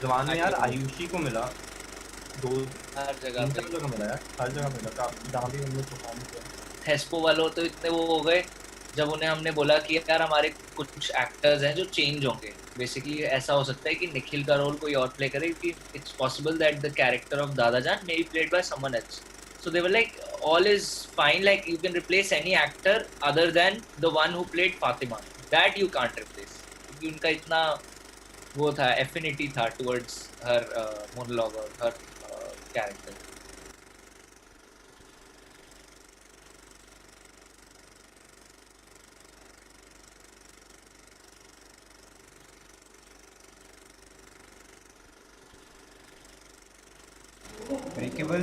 रिजवान में यार आयुषी को मिला, दो हर जगह तीन पे चार जगह मिला यार, हर जगह मिला काफी, जहाँ भी उन्होंने परफॉर्म किया। हेस्पो वालों तो इतने वो हो गए जब उन्हें हमने बोला कि यार हमारे कुछ एक्टर्स हैं जो चेंज होंगे, बेसिकली ऐसा हो सकता है कि निखिल का रोल कोई और प्ले करे, कि it's possible that the character of Dadajan may be played by someone else. So they were like, all is fine, like you can replace any actor other than the one who played Fatima. That you can't replace. क्योंकि उनका इतना वो था, affinity था towards her monologue और her character. Breakable,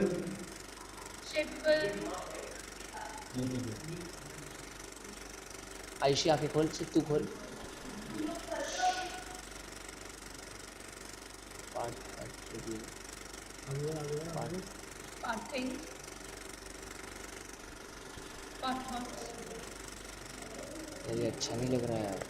Ayushi आंखें खोल, सिर्फ तू खोल. ये अच्छा नहीं लग रहा यार.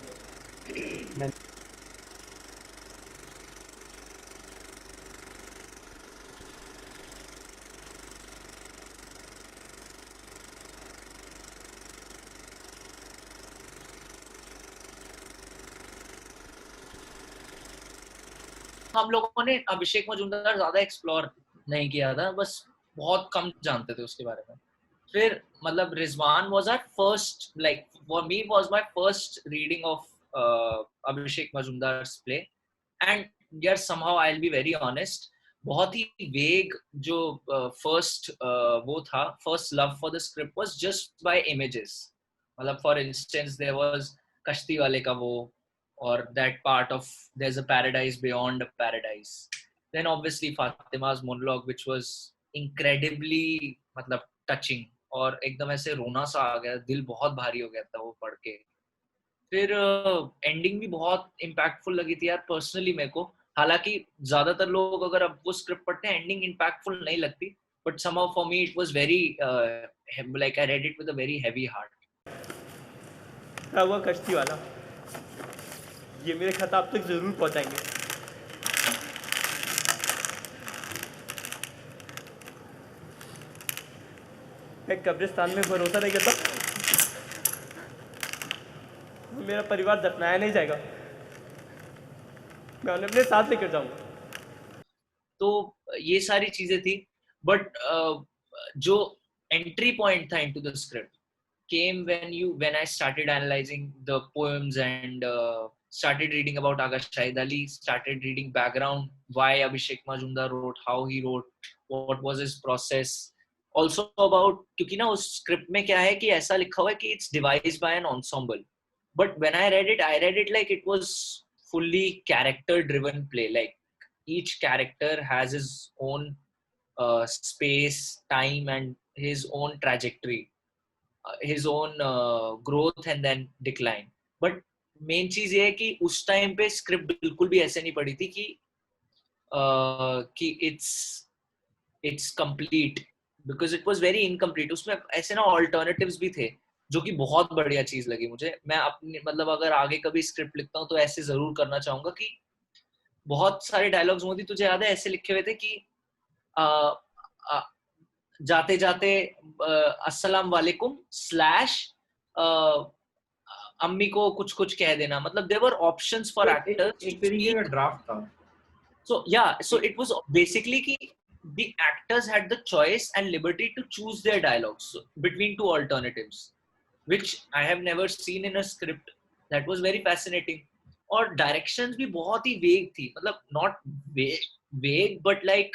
हम लोगों ने अभिषेक मजूमदार ज्यादा एक्सप्लोर नहीं किया था, बस बहुत कम जानते थे उसके बारे में. फिर मतलब Rizwan was our first, like for me was my first reading of Abhishek Majumdar's play. And यार somehow I will be very honest, बहुत ही वेग जो फर्स्ट वो था, first love for the script was just by images. मतलब फॉर इंस्टेंस देयर वाज कश्ती वाले का वो, or that part of there's a paradise beyond a paradise. Then obviously Fatima's monologue, which was incredibly मतलब touching, और एकदम ऐसे रोना सा आ गया, दिल बहुत भारी हो गया था वो पढ़ के. फिर एंडिंग भी बहुत इम्पैक्टफुल लगी थी यार पर्सनली मेरे को. हालांकि ज्यादातर लोग अगर अब वो स्क्रिप्ट पढ़ते हैं एंडिंग इम्पैक्टफुल नहीं लगती, but somehow for me it was very like I read it with a very heavy heart. वो कश्ती वाला, ये मेरे खत आप तक जरूर पहुंचाएंगे. मैं कब्रिस्तान में भरोसा नहीं करता, मेरा परिवार दफनाया नहीं जाएगा, मैं उन्हें अपने साथ लेकर जाऊंगा. तो ये सारी चीजें थी. बट जो एंट्री पॉइंट था into the script came when I started analyzing the poems and started reading about Aga Shahid Ali, started reading background, why Abhishek Majumdar wrote, how he wrote, what was his process, also about, क्योंकि ना उस script में क्या है कि ऐसा लिखा हुआ है कि it's devised by an ensemble, but when I read it like it was fully character driven play, like each character has his own space, time and his own trajectory, his own growth and then decline. But main चीज ये है कि उस time पे script बिल्कुल भी ऐसे नहीं पड़ी थी कि it's complete, because it was very incomplete. उसमें ऐसे ना ऑल्टरनेटिव्स भी थे जो कि बहुत बढ़िया चीज लगी मुझे. मैं अपनी मतलब अगर आगे कभी स्क्रिप्ट लिखता हूँ तो ऐसे जरूर करना चाहूंगा कि बहुत सारे डायलॉग्स मोदी तुझे याद है ऐसे लिखे हुए थे कि जाते जाते अस्सलाम वालेकुम स्लैश अम्मी को कुछ कुछ कह देना. मतलब there were options for actors. एक तरीके का ड्राफ्ट था. So yeah, so it was basically कि the actors had the choice and liberty to choose their dialogues between two alternatives, which I have never seen in a script. That was very fascinating. और directions भी बहुत ही vague थी, मतलब not vague but like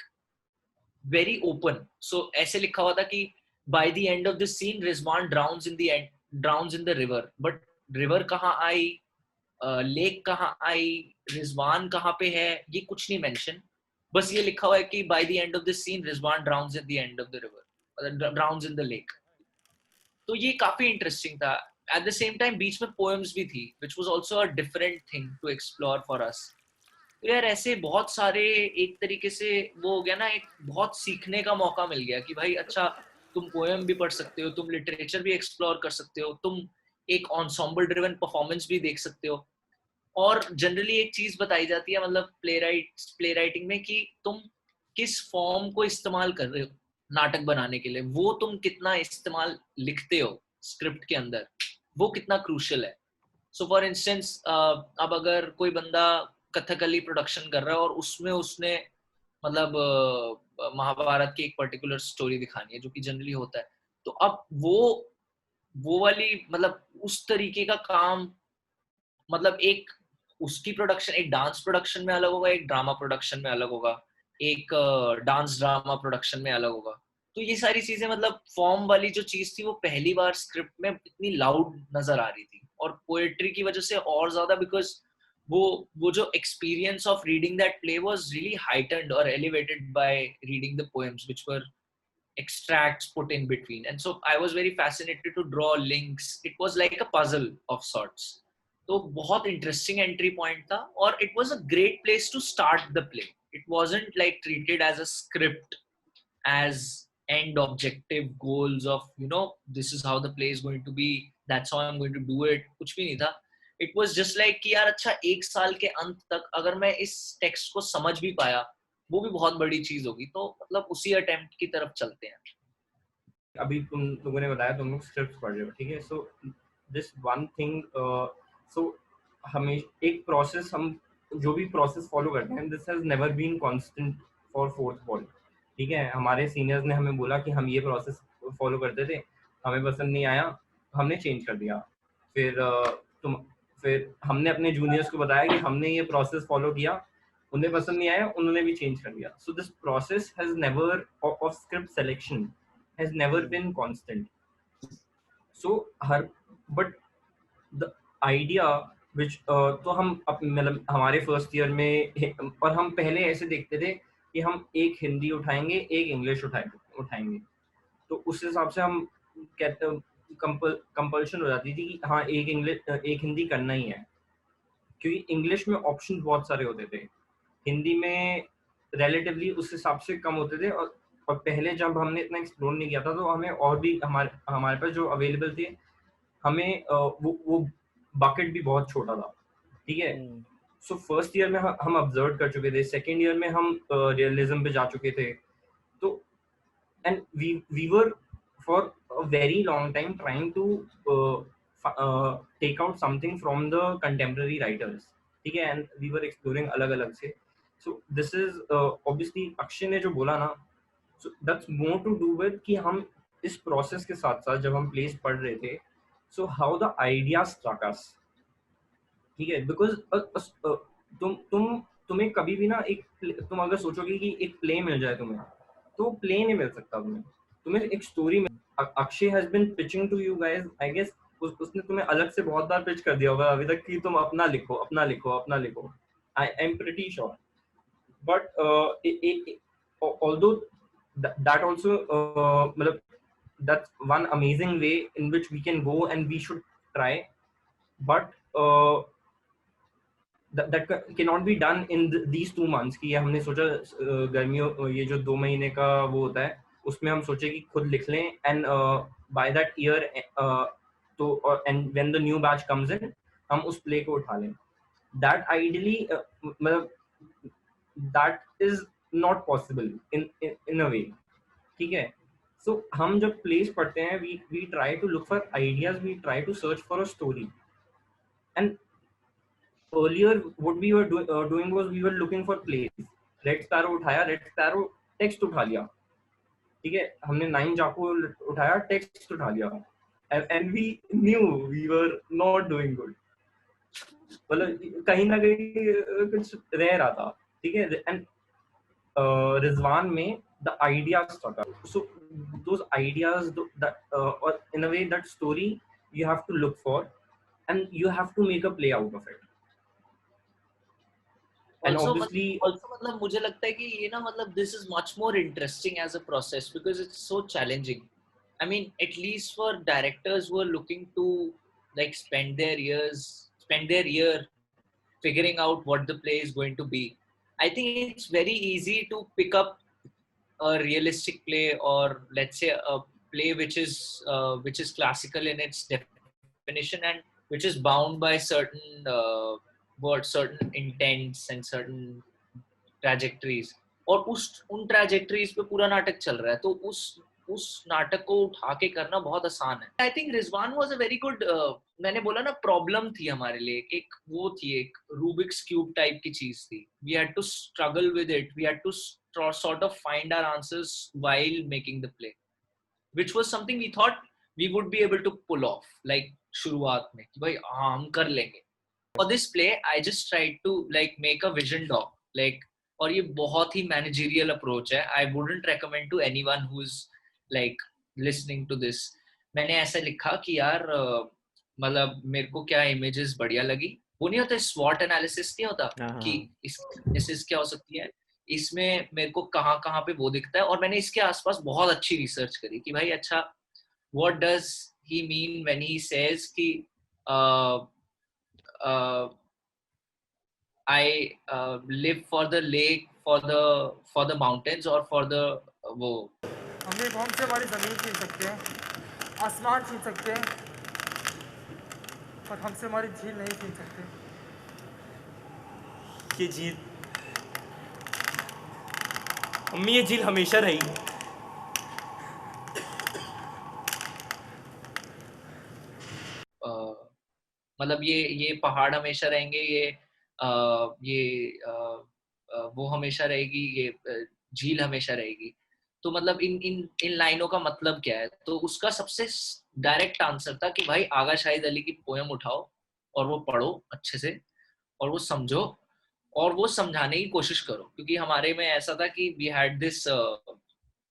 very open. So ऐसे लिखा हुआ था कि by the end of the scene Rizwan drowns in the river, but river कहाँ आई, लेक कहाँ आई, रिजवान कहाँ पे है, ये कुछ नहीं मेंशन. बस ये लिखा हुआ है कि by the end of the scene Rizwan drowns at the end of the river, drowns in the lake. तो ये काफी इंटरेस्टिंग था. एट द सेम टाइम बीच में पोएम्स भी थी, which was also a different thing to explore for us. तो यार ऐसे बहुत सारे एक तरीके से वो हो गया ना, एक बहुत सीखने का मौका मिल गया कि भाई अच्छा तुम पोएम भी पढ़ सकते हो, तुम लिटरेचर भी एक्सप्लोर कर सकते हो, तुम एक ensemble ड्रिवन परफॉर्मेंस भी देख सकते हो. और जनरली एक चीज बताई जाती है मतलब प्ले राइटिंग में कि तुम किस फॉर्म को इस्तेमाल कर रहे हो नाटक बनाने के लिए, वो तुम कितना इस्तेमाल लिखते हो स्क्रिप्ट के अंदर, वो कितना क्रूशियल है. सो फॉर इंस्टेंस अब अगर कोई बंदा कथकली प्रोडक्शन कर रहा है और उसमें उसने मतलब महाभारत की एक पर्टिकुलर स्टोरी दिखानी है जो कि जनरली होता है, तो अब वो वाली मतलब उस तरीके का काम मतलब एक उसकी प्रोडक्शन एक डांस प्रोडक्शन में अलग होगा, एक ड्रामा प्रोडक्शन में अलग होगा, एक डांस ड्रामा प्रोडक्शन में अलग होगा. तो ये सारी चीजें मतलब फॉर्म वाली जो चीज थी वो पहली बार स्क्रिप्ट में इतनी लाउड नजर आ रही थी और पोएट्री की वजह से और ज्यादा, बिकॉज वो जो experience of reading that play was really heightened और elevated by reading the poems which were extracts put in between, and so I was very fascinated to draw links. It was like a puzzle of sorts. तो बहुत interesting entry point था और it was a great place to start the play. It wasn't like treated as a script, as end objective goals of this is how the play is going to be, that's how I'm going to do it. कुछ भी नहीं था. It was just like कि यार अच्छा एक साल के अंत तक अगर मैं इस टेक्स्ट को समझ भी पाया वो भी बहुत बड़ी चीज होगी. तो मतलब उसी अटेम्प्ट की तरफ चलते हैं. अभी तुम लोगों ने बताया तुम लोग स्क्रिप्ट पढ़ रहे हो, ठीक है. सो दिस वन थिंग, सो हमें एक प्रोसेस, हम जो भी प्रोसेस फॉलो करते हैं, this has never been constant for fourth ball, ठीक है. हमारे सीनियर्स ने हमें बोला कि हम ये प्रोसेस फॉलो करते थे, हमें पसंद नहीं आया, हमने चेंज कर दिया. फिर हमने अपने जूनियर्स को बताया कि हमने ये प्रोसेस फॉलो किया, उन्हें पसंद नहीं आया, उन्होंने भी चेंज कर दिया. So this process has never of script selection has never been constant. So but the idea which तो हम मतलब हमारे फर्स्ट ईयर में और हम पहले ऐसे देखते थे कि हम एक हिंदी उठाएंगे एक इंग्लिश उठाएंगे. तो उस हिसाब से हम कहते कंपल्शन हो जाती थी कि हाँ एक हिंदी करना ही है, क्योंकि इंग्लिश में ऑप्शन बहुत सारे होते थे, हिंदी में रिलेटिवली उस हिसाब से कम होते थे. और पहले जब हमने इतना एक्सप्लोर नहीं किया था तो हमें और भी हमारे पास जो अवेलेबल थे, हमें वो बकेट भी बहुत छोटा था, ठीक है. सो फर्स्ट ईयर में हम ऑब्जर्व कर चुके थे, सेकेंड ईयर में हम रियलिज्म पे जा चुके थे. तो and we were for a very long time trying to take out something from the contemporary writers, ठीक है. एंड वी वर एक्सप्लोरिंग अलग अलग से. So this is obviously Akshay ने जो बोला ना, so that's more to do with कि हम इस प्रोसेस के साथ साथ जब हम प्लेस पढ़ रहे थे, so how the ideas struck us, ठीक है. बिकॉज तुम्हें कभी भी ना तुम अगर सोचोगे कि एक प्ले मिल जाए तुम्हें, तो प्ले नहीं मिल सकता तुम्हें एक स्टोरी में. Akshay has been pitching to you guys, I guess उसने तुम्हें अलग से बहुत बार पिच कर दिया होगा अभी तक कि तुम अपना लिखो. I am pretty sure. But although that also that's one amazing way in which we can go and we should try, but that cannot be done in these 2 months कि हमने सोचा गर्मियों ये जो 2 महीने का वो होता है उसमें हम सोचे कि खुद लिख लें, and by that year तो and when the new batch comes in हम उस प्ले को उठा लें. that ideally मतलब that is not possible in a way, ठीक है. So हम जब plays पढ़ते हैं, we try to look for ideas, we try to search for a story. And earlier what we were doing was we were looking for plays. Red Sparrow उठाया, Red Sparrow text उठा लिया, ठीक है. हमने 9 जाको उठाया, text उठा लिया, and we knew we were not doing good. मतलब कहीं ना कहीं कुछ रह रहा था, ठीक है. And Rizwan में the ideas struck up. So those ideas that or in a way that story you have to look for and you have to make a play out of it. And also, obviously मतलब मुझे लगता है कि ये ना मतलब this is much more interesting as a process because it's so challenging. I mean, at least for directors who are looking to like spend their year figuring out what the play is going to be, I think it's very easy to pick up a realistic play or let's say a play which is classical in its definition and which is bound by certain what certain intents and certain trajectories, और उन trajectories पे पूरा नाटक चल रहा है, तो उस नाटक को उठा के करना बहुत आसान है. I think Rizwan was a very good, मैंने बोला ना प्रॉब्लम थी हमारे लिए, एक वो थी, एक रूबिक्स क्यूब टाइप की चीज थी. We had to struggle with it, we had to sort of find our answers while making the play, which was something we thought we would be able to pull off, like शुरुआत में कि भाई हाँ हम कर लेंगे. For this play I just tried to like make a vision doc, like, और ये बहुत ही मैनेजरियल अप्रोच है. I wouldn't recommend to anyone who is like listening to this. मैंने ऐसा लिखा कि यार मतलब मेरे को क्या इमेजेस बढ़िया लगी, वो नहीं होता स्वॉट एनालिसिस नहीं होता कि इस क्या हो सकती है, इसमें मेरे को कहाँ पे वो दिखता है, और मैंने इसके आसपास बहुत अच्छी रिसर्च करी कि भाई अच्छा what does he mean when he says कि I live for the lake, for the mountains, or for the वो. हम एक होम से हमारी ज़मीन छीन सकते हैं, आसमान छीन सकते हैं, पर हमसे हमारी झील नहीं छीन सकते. ये झील, मम्मी ये झील हमेशा रही. मतलब ये पहाड़ हमेशा रहेंगे, वो हमेशा रहेगी, ये झील हमेशा रहेगी. तो मतलब इन लाइनों का मतलब क्या है? तो उसका सबसे डायरेक्ट आंसर था कि भाई आगा शाहिद अली की पोएम उठाओ और वो पढ़ो अच्छे से, और वो समझो, और वो समझाने की कोशिश करो. क्योंकि हमारे में ऐसा था कि we had this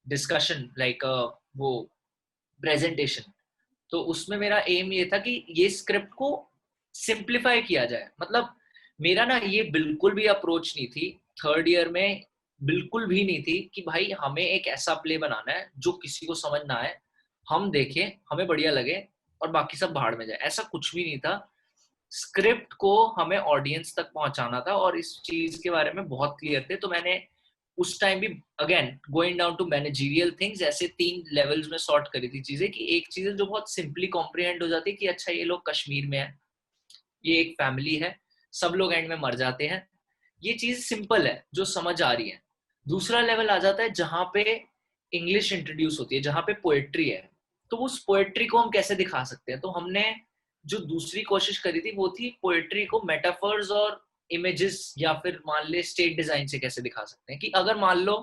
discussion like वो प्रेजेंटेशन, तो उसमें मेरा एम ये था कि ये स्क्रिप्ट को सिंप्लीफाई किया जाए. मतलब मेरा ना ये बिल्कुल भी अप्रोच नहीं थी थर्ड ईयर में, बिल्कुल भी नहीं थी कि भाई हमें एक ऐसा प्ले बनाना है जो किसी को समझ ना आए, हम देखें, हमें बढ़िया लगे और बाकी सब भाड़ में जाए. ऐसा कुछ भी नहीं था. स्क्रिप्ट को हमें ऑडियंस तक पहुंचाना था और इस चीज के बारे में बहुत क्लियर थे. तो मैंने उस टाइम भी again going down to managerial things, ऐसे 3 लेवल्स में सॉर्ट करी थी चीजें. कि एक चीज जो बहुत सिंपली कॉम्प्रिहेंड हो जाती है कि अच्छा ये लोग कश्मीर में है, ये एक फैमिली है, सब लोग एंड में मर जाते हैं, ये चीज सिंपल है जो समझ आ रही है. दूसरा लेवल आ जाता है जहां पे इंग्लिश इंट्रोड्यूस होती है, जहां पे पोएट्री है. तो उस पोएट्री को हम कैसे दिखा सकते हैं? तो हमने जो दूसरी कोशिश करी थी वो थी पोएट्री को मेटाफर्स और इमेजेस या फिर मान ले स्टेट डिजाइन से कैसे दिखा सकते हैं. कि अगर मान लो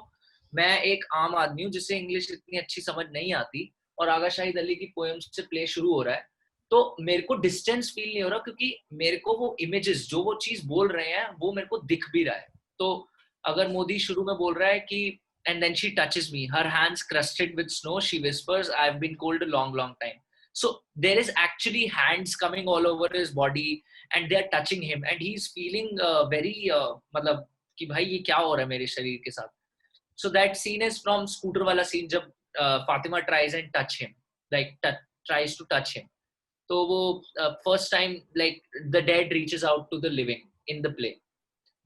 मैं एक आम आदमी हूँ जिसे इंग्लिश इतनी अच्छी समझ नहीं आती और आगा शाहिद अली की पोएम से प्ले शुरू हो रहा है, तो मेरे को डिस्टेंस फील नहीं हो रहा, क्योंकि मेरे को वो इमेजेस जो वो चीज बोल रहे हैं वो मेरे को दिख भी रहा है. तो अगर मोदी शुरू में बोल रहा है कि and then she touches me, her hands crusted with snow, she whispers, I've been cold a long time. So there is actually hands coming all over his body and they are touching him and he's feeling very मतलब कि भाई ये क्या हो रहा है मेरे शरीर के साथ. So that scene is from scooter वाला scene जब Fatima tries and touch him, like tries to touch him. तो वो first time like the dead reaches out to the living in the play.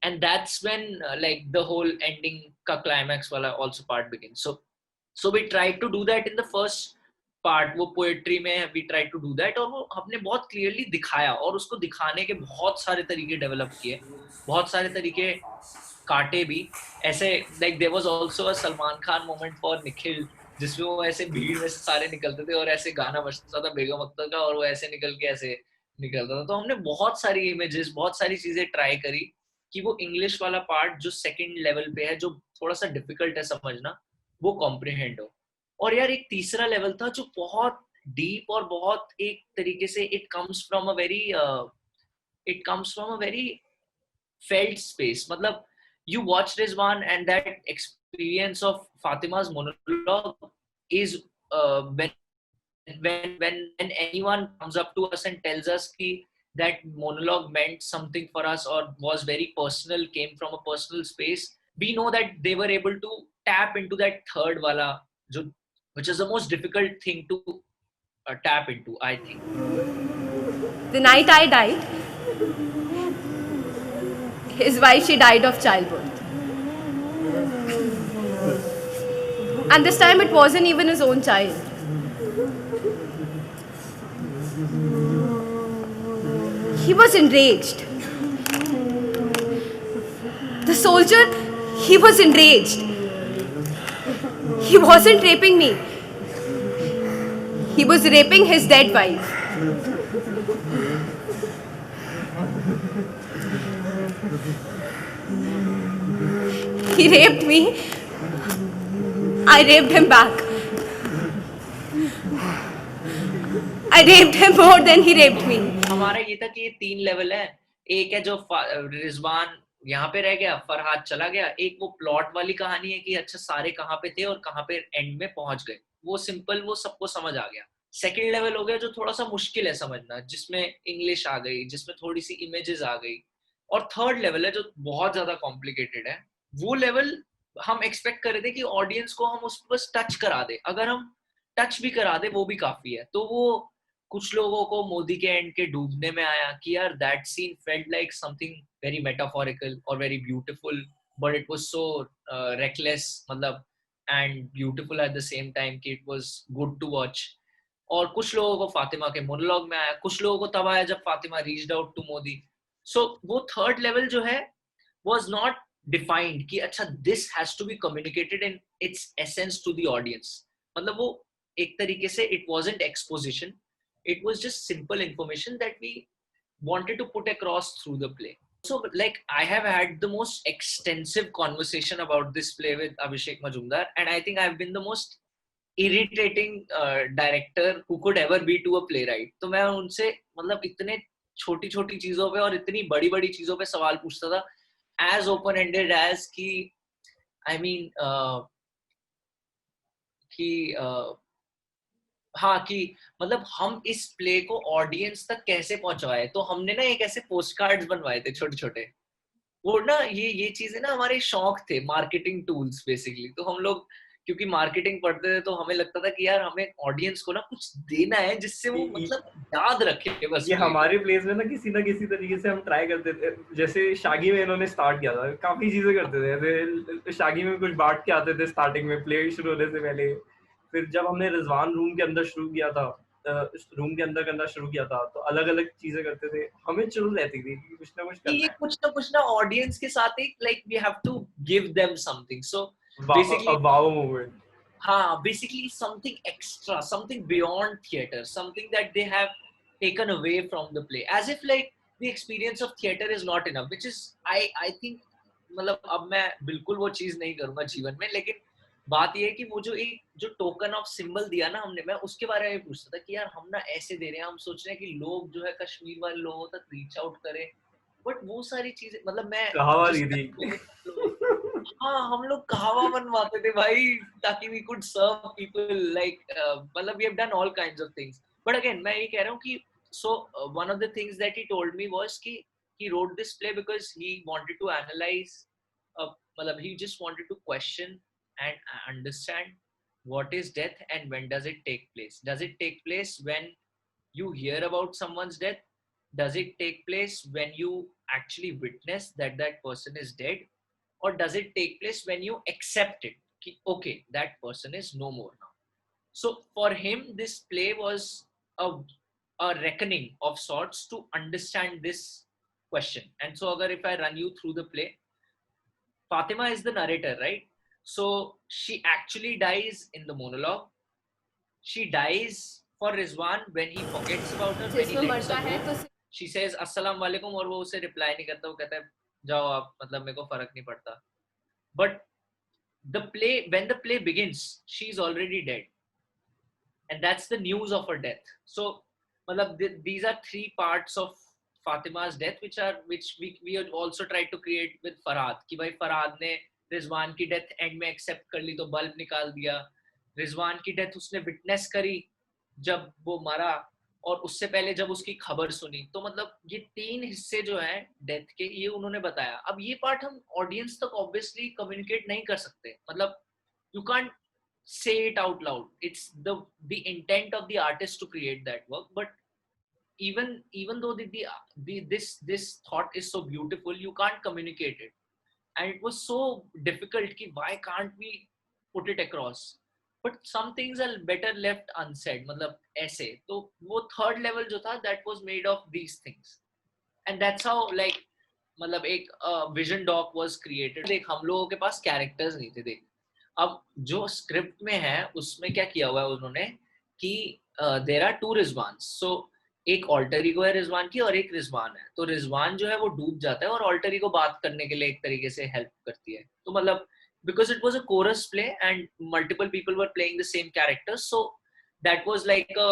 And that's when like the whole ending ka climax wala also part begins. So we tried to do that in the first part. वो poetry में we tried to do that और वो हमने बहुत clearly दिखाया और उसको दिखाने के बहुत सारे तरीके develop किए, बहुत सारे तरीके काटे भी. ऐसे like there was also a Salman Khan moment for Nikhil जिसमें वो ऐसे भीड़ में से सारे निकलते थे और ऐसे गाना बजता था बेगम अख्तर का और वो ऐसे निकल के ऐसे निकलता था. तो हमने बहुत सारी images, बहुत सारी चीजें try करी कि वो इंग्लिश वाला पार्ट जो सेकंड लेवल पे है, जो थोड़ा सा डिफिकल्ट है समझना, वो कॉम्प्रिहेंड हो. और यार एक तीसरा लेवल था जो बहुत डीप और बहुत एक तरीके से it comes from a very felt space. मतलब you watch Rizwan and that experience of Fatima's monologue is when anyone comes up to us and tells us ki that monologue meant something for us or was very personal, came from a personal space, we know that they were able to tap into that third wala, which is the most difficult thing to tap into, I think. The night I died, his wife, she died of childbirth. And this time it wasn't even his own child. He was enraged. soldier, he was enraged. He wasn't raping me. He was raping his dead wife. He raped me. I raped him back. I raped him more than he raped me. हमारा ये था कि ये 3 level है. एक है जो रिजवान यहाँ पे रह गया, फरहाद चला गया. एक वो प्लॉट वाली कहानी है कि अच्छा सारे कहाँ पे थे और कहाँ पे एंड में पहुंच गए. वो सिंपल, वो सबको समझ आ गया. सेकंड लेवल हो गया जो थोड़ा सा मुश्किल है समझना, जिसमें इंग्लिश आ गई, जिसमें थोड़ी सी इमेजेस आ गई. और थर्ड लेवल है जो बहुत ज्यादा कॉम्प्लिकेटेड है. वो लेवल हम एक्सपेक्ट कर रहे थे कि ऑडियंस को हम उस पर बस टच करा दे. अगर हम टच भी करा दे वो भी काफी है. तो वो कुछ लोगों को मोदी के एंड के डूबने में आया कि यार that scene felt like something very metaphorical और very beautiful, but it was so reckless, मतलब and beautiful at the same time कि it was good to watch. और कुछ लोगों को फातिमा के मोनोलॉग में आया, कुछ लोगों को तब आया जब Fatima reached out to Modi. So वो थर्ड लेवल जो है वाज नॉट डिफाइंड कि अच्छा this has to be communicated in its essence to the audience. मतलब वो एक तरीके से it wasn't exposition, it was just simple information that we wanted to put across through the play. So like I have had the most extensive conversation about this play with Abhishek Majumdar, and I think I've been the most irritating director who could ever be to a playwright. तो मैं उनसे मतलब इतने छोटी छोटी चीजों पे और इतनी बड़ी बड़ी चीजों पे सवाल पूछता था, as open ended as कि I mean कि हाँ कि मतलब हम इस प्ले को ऑडियंस तक कैसे पहुंचवाए. तो हमने ना एक ऐसे पोस्ट कार्ड्स बनवाए थे छोटे छोटे. वो ना ये चीजें ना हमारे शौक थे, मार्केटिंग टूल्स बेसिकली. तो हम लोग क्योंकि मार्केटिंग पढ़ते थे तो हमें लगता था कि यार हमें ऑडियंस को ना कुछ देना है जिससे वो मतलब याद रखे. बस ये हमारे प्लेस में ना किसी तरीके से हम ट्राई करते थे. जैसे शागी में इन्होंने स्टार्ट किया था, काफी चीजें करते थे. जैसे शागी में कुछ बांट के आते थे स्टार्टिंग में, प्ले शुरू होने से पहले. फिर जब हमने रिजवान रूम के अंदर शुरू किया था, रूम के अंदर करना शुरू किया था, तो अलग अलग चीजें करते थे. हमें चुल रहती थी कि कुछ ना कुछ करना ये कुछ ना ऑडियंस के साथ एक like we have to give them something. So basically wow moment. हाँ, basically something extra, something beyond theater, something that they have taken away from the play, as if like the experience of theater is not enough, which is I think मतलब अब मैं बिल्कुल वो चीज नहीं करूंगा जीवन में. लेकिन बात ये है कि वो जो टोकन ऑफ सिंबल दिया ना हमने, मैं उसके बारे में पूछता था कि यार हम ना ऐसे दे रहे हैं, हम सोच रहे हैं कि लोग जो है कश्मीर वाले लोगों तक रीच आउट करें, बट वो सारी चीजें मतलब मैं कहावा दी थी. हाँ, हम लोग कहावा बनवाते थे भाई ताकि we could serve people like मतलब we have done all kinds of things. But again मैं ये कह रहा हूँ कि so one of the things that he told me was कि he wrote this play because he wanted to analyze मतलब he just wanted to question and understand what is death and when does it take place. Does it take place when you hear about someone's death? Does it take place when you actually witness that that person is dead? Or does it take place when you accept it? Okay, that person is no more now. So for him, this play was a reckoning of sorts to understand this question. And so if I run you through the play, Fatima is the narrator, right? So she actually dies in the monologue. She dies for Rizwan when he forgets about her. When he lets her go. She says अस्सलाम वालेकुम और वो उसे reply नहीं करता. वो कहता है जाओ आप, मतलब मेरे को फर्क नहीं पड़ता. But the play, when the play begins, she's already dead, and that's the news of her death. So मतलब these are three parts of Fatima's death which we had also tried to create with Farhad. कि भाई फरहाद ने रिजवान की death and में accept कर ली तो bulb निकाल दिया. रिजवान की डेथ उसने विटनेस करी जब वो मरा, और उससे पहले जब उसकी खबर सुनी. तो मतलब ये तीन हिस्से जो हैं डेथ के, ये उन्होंने बताया. अब ये पार्ट हम ऑडियंस तक ऑब्वियसली कम्युनिकेट नहीं कर सकते. मतलब you can't say it out loud. It's the intent of the artist to create that work. But even though this thought is so beautiful, you can't communicate it. And it was so difficult ki why can't we put it across? But some things are better left unsaid. मतलब ऐसे तो वो third level जो था, that was made of these things. And that's how like मतलब एक vision dock was created. देख हम लोगों के पास कैरेक्टर्स नहीं थे। देख अब जो स्क्रिप्ट में है उसमें क्या किया हुआ है उन्होंने कि देयर आर टू रिजवान, सो एक ऑल्टर ईगो है रिजवान की और एक रिजवान है। तो रिजवान जो है वो डूब जाता है और ऑल्टर ईगो बात करने के लिए एक तरीके से हेल्प करती है। तो मतलब because it was a chorus play and multiple people were playing the same characters, so that was like a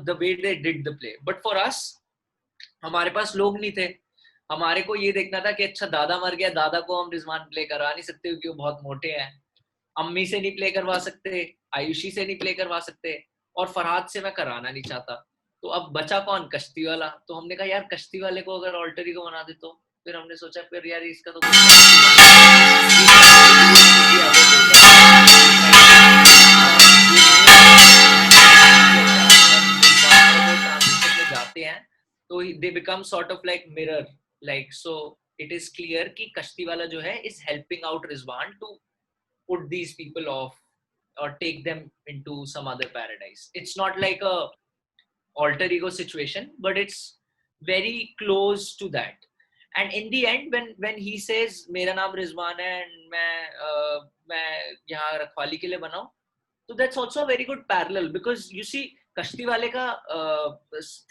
the way they did the play. But for us, हमारे पास लोग नहीं थे। हमारे को ये देखना था कि अच्छा दादा मर गया, दादा को हम रिजवान प्ले करवा नहीं सकते क्योंकि वो बहुत मोटे हैं, अम्मी से नहीं प्ले करवा सकते, आयुषी से नहीं प्ले करवा सकते, और फरहाद से मैं कराना नहीं चाहता। तो अब बचा कौन? कश्ती वाला। तो हमने कहा यार कश्ती वाले को अगर ऑल्टर ईगो बना दे तो फिर हमने सोचा फिर यार इसका तो जाते हैं तो they become sort of like mirror, like so it is clear कि कश्ती वाला जो है is helping out Rizwan to put these people off or take them into some other paradise. It's not like a alter ego situation, but it's very close to that. And in the end when he says मेरा नाम रिजवान है and मैं यहाँ रखवाली के लिए बना हूँ, so that's also a very good parallel because you see कश्ती वाले का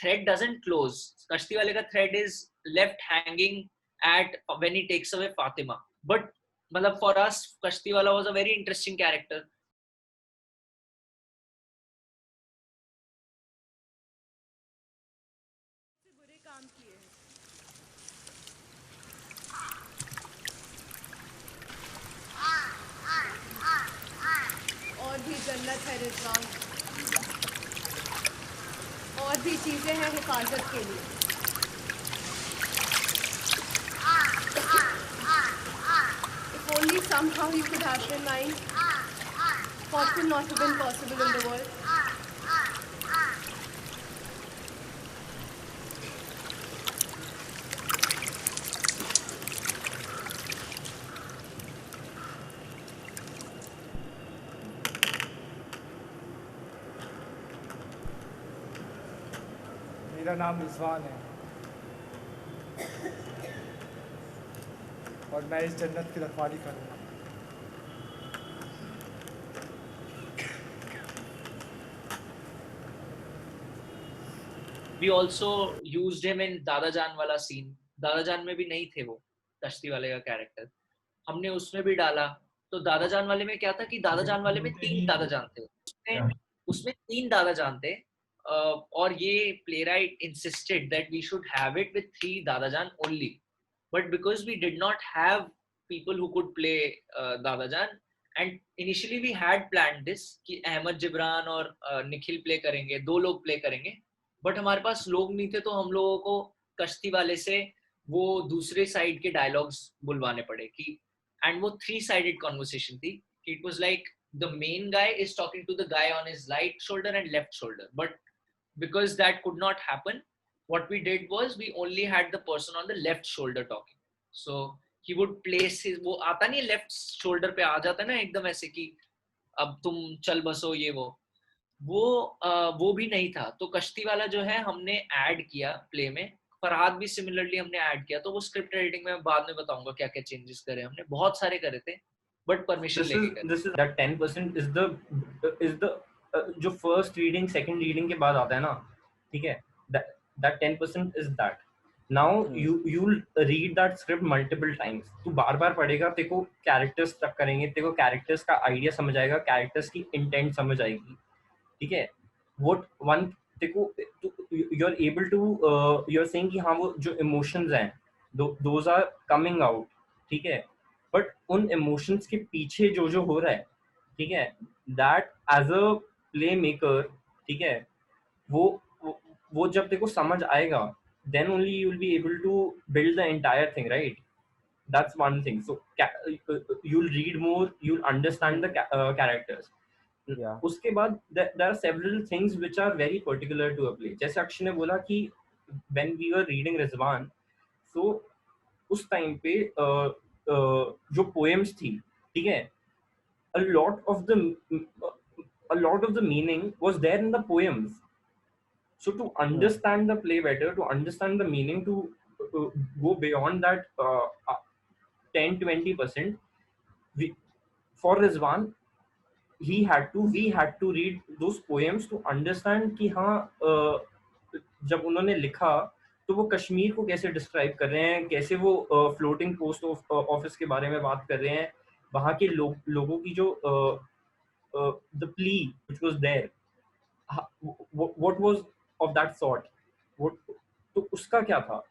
thread doesn't close. कश्ती वाले का thread is left hanging at when he takes away Fatima, but मतलब for us कश्ती वाला was a very interesting character. बुरे काम किए हैं और भी जन्नत है रिजवान, और भी चीजें हैं हिफाजत के लिए। If only somehow you could have been mine, what could not have been possible in the world? मेरा नाम रिजवान है और मैं इस जन्नत की रखवाली करूँगा। We also used him in दादा जान वाला सीन। दादा जान में भी नहीं थे वो कश्ती वाले का कैरेक्टर, हमने उसमें भी डाला। तो दादा जान वाले में क्या था कि दादा जान वाले में 3 दादा जान थे, उसमें 3 दादा जान थे, और ये playwright insisted that we should have it with 3 दादा जान only, but because we did not have people who could play दादा जान, and initially we had planned this कि अहमद जिब्रान और निखिल प्ले करेंगे, 2 लोग प्ले करेंगे, बट हमारे पास लोग नहीं थे। तो हम लोगों को कश्ती वाले से वो दूसरे साइड के डायलॉग्स बुलवाने पड़े कि, एंड वो 3-sided conversation थी कि it was like the main guy is talking to the guy on his right shoulder and left shoulder, but because that could not happen, what we did was we only had the person on the left shoulder talking, so he would place his, वो आता नहीं left shoulder पे आ जाता ना एकदम ऐसे कि अब तुम चल बसो ये वो भी नहीं था। तो कश्ती वाला जो है हमने ऐड किया प्ले में, फरहाद भी सिमिलरली हमने ऐड किया। तो वो स्क्रिप्ट एडिटिंग में बाद में बताऊंगा क्या क्या चेंजेस करे हमने, बहुत सारे करे थे बट परमिशन लेके करे। This is that 10% is the जो फर्स्ट रीडिंग सेकंड रीडिंग के बाद आता है ना, ठीक है, that 10% is that. Now you'll read that script multiple times. तू बार बार पढ़ेगा, तेरे को कैरेक्टर्स स्ट्रक करेंगे, तेरे को कैरेक्टर्स का आइडिया समझ आएगा, कैरेक्टर्स की इंटेंट समझ आएगी, ठीक है। what one तेरे को you're able to you're saying कि हाँ वो जो इमोशंस हैं those are coming out, ठीक है, बट उन इमोशंस के पीछे जो जो हो रहा है, ठीक है, that as a play maker, ठीक है, वो जब तेरे को समझ आएगा, then only you will be able to build the entire thing, right? That's one thing. So you'll read more, you'll understand the characters. Yeah. उसके बाद there are several things which are very particular to a play. जैसे अक्षय ने बोला कि when we were reading Rizwan, so उस time पे जो poems थी, ठीक है, a lot of the meaning was there in the poems. So to understand the play better, to understand the meaning, to go beyond that 10-20%. For Rizwan, we had to read those poems to understand कि हाँ जब उन्होंने लिखा तो वो कश्मीर को कैसे describe कर रहे हैं, कैसे वो फ्लोटिंग पोस्ट ऑफिस के बारे में बात कर रहे हैं, वहाँ के लोगों की जो the plea which was there, what was of that sort, तो उसका क्या था.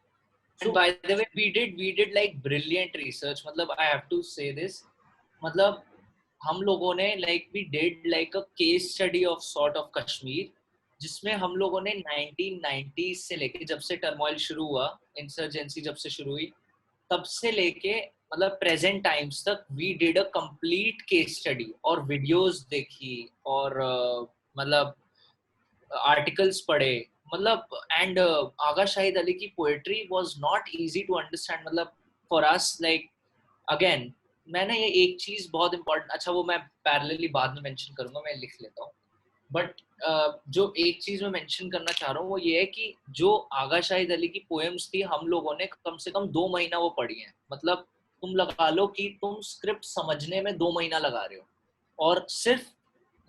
And by the way, we did like brilliant research. मतलब I have to say this. मतलब हम लोगों ने like we did like a case study of sort of Kashmir, जिसमें हम लोगों ने 1990s से लेके जब से टर्मोइल शुरू हुआ, इंसर्जेंसी जब से शुरू हुई, तब से लेके मतलब प्रेजेंट टाइम्स तक we did a complete case study और वीडियोस देखी और मतलब आर्टिकल्स पढ़े, मतलब एंड आगा शाहिद अली की poetry was not easy to understand. मतलब फॉर अस लाइक अगेन मैंने ये एक चीज बहुत इंपॉर्टेंट, अच्छा वो मैं पैरेलली बाद में मेंशन करूंगा, मैं लिख लेता हूँ, बट जो एक चीज मैं मेंशन करना चाह रहा हूँ वो ये है कि जो आगा शाहिद अली की पोएम्स थी हम लोगों ने कम से कम 2 महीना वो पढ़ी है. मतलब तुम लगा लो कि तुम स्क्रिप्ट समझने में 2 महीना लगा रहे हो, और सिर्फ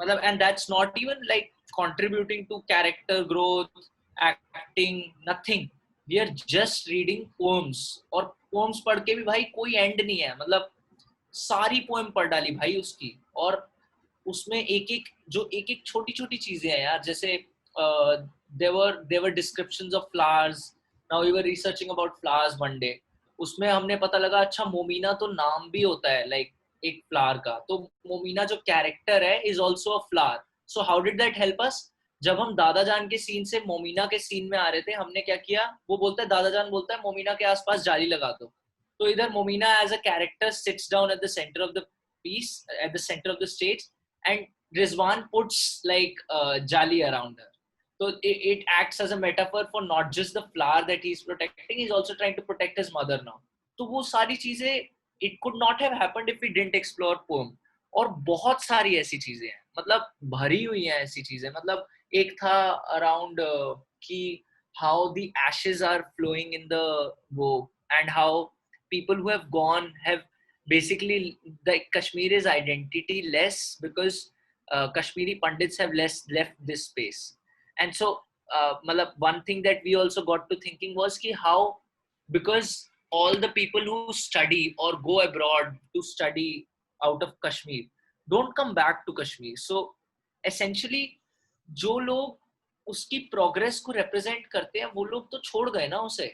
मतलब and that's not even like contributing to character growth, acting, nothing. We are just reading poems, और poems पढ़ के भी भाई कोई end नहीं है. मतलब सारी poem पढ़ डाली भाई उसकी, और उसमें एक एक छोटी छोटी चीजें हैं यार. जैसे there were descriptions of flowers. Now we were researching about flowers one day. उसमें हमने पता लगा अच्छा मोमिना तो नाम भी होता है like एक फ्लावर का, तो मोमिना जो कैरेक्टर है is also a flower. So how did that help us? जब हम दादा जान के सीन से मोमिना के सीन में आ रहे थे, हमने क्या किया, वो बोलता है दादा जान बोलता है मोमिना के आसपास जाली लगा दो, तो इधर Momina as a character sits down at the centre of the piece, at the centre of the stage, and Rizwan puts like jaali around her. So it acts as a metaphor for not just the flower that he is protecting, he is also trying to protect his mother now. तो वो सारी चीजें it could not have happened if we didn't explore poem. और बहुत सारी ऐसी चीजें हैं, मतलब भरी हुई हैं ऐसी चीजें. मतलब एक था अराउंड कि how the ashes are flowing in the वो, and how people who have gone have basically the Kashmir is identityless because Kashmiri Pandits have left this space. And so मतलब one thing that we also got to thinking was कि how, because all the people who study or go abroad to study out of Kashmir don't come back to Kashmir. So essentially जो लोग उसकी progress को represent करते हैं वो लोग तो छोड़ गए ना उसे,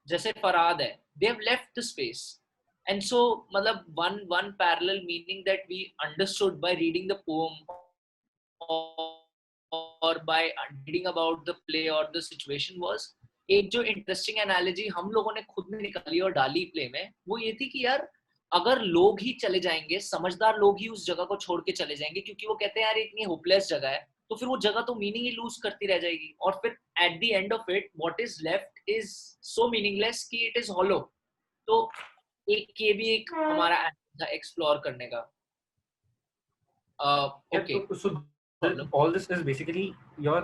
जैसे फराद है, they have left the space. And so मतलब one parallel meaning that we understood by reading the poem or by reading about the play or the situation was, एक जो इंटरेस्टिंग एनालॉजी हम लोगों ने खुद में निकाली और डाली प्ले में, वो ये थी कि यार अगर लोग ही चले जाएंगे, समझदार लोग ही उस जगह को छोड़ के चले जाएंगे, क्योंकि वो कहते हैं यार इतनी होपलेस जगह है, तो फिर वो जगह तो मीनिंग ही लूज करती रह जाएगी, और फिर at the end of it what is left is so meaningless कि इट इज हॉलो. तो एक ये भी एक हमारा एक्सप्लोर करने का. Okay, all this is basically your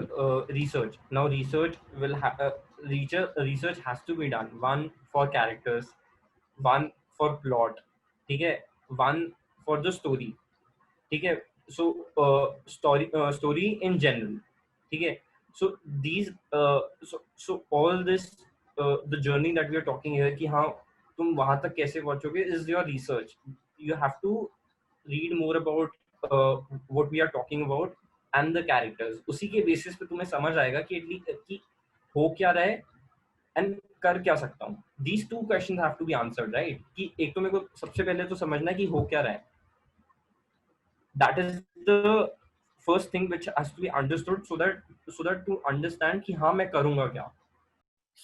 research. Now research will research has to be done, one for characters, one for plot, ठीक है, one for the story, ठीक है, so story in general, ठीक है. So these so all this the journey that we are talking here कि हाँ तुम वहाँ तक कैसे पहुँचोगे is your research. You have to read more about what we are talking about and the characters. उसी के बेसिस पे तुम्हें समझ आएगा कि हो क्या रहा है and कर क्या सकता हूँ. These two questions have to be answered, right? कि एक तो मेरे को सबसे पहले तो समझना है कि हो क्या रहा है. That is the first thing which has to be understood so that to understand कि हाँ मैं करूँगा क्या.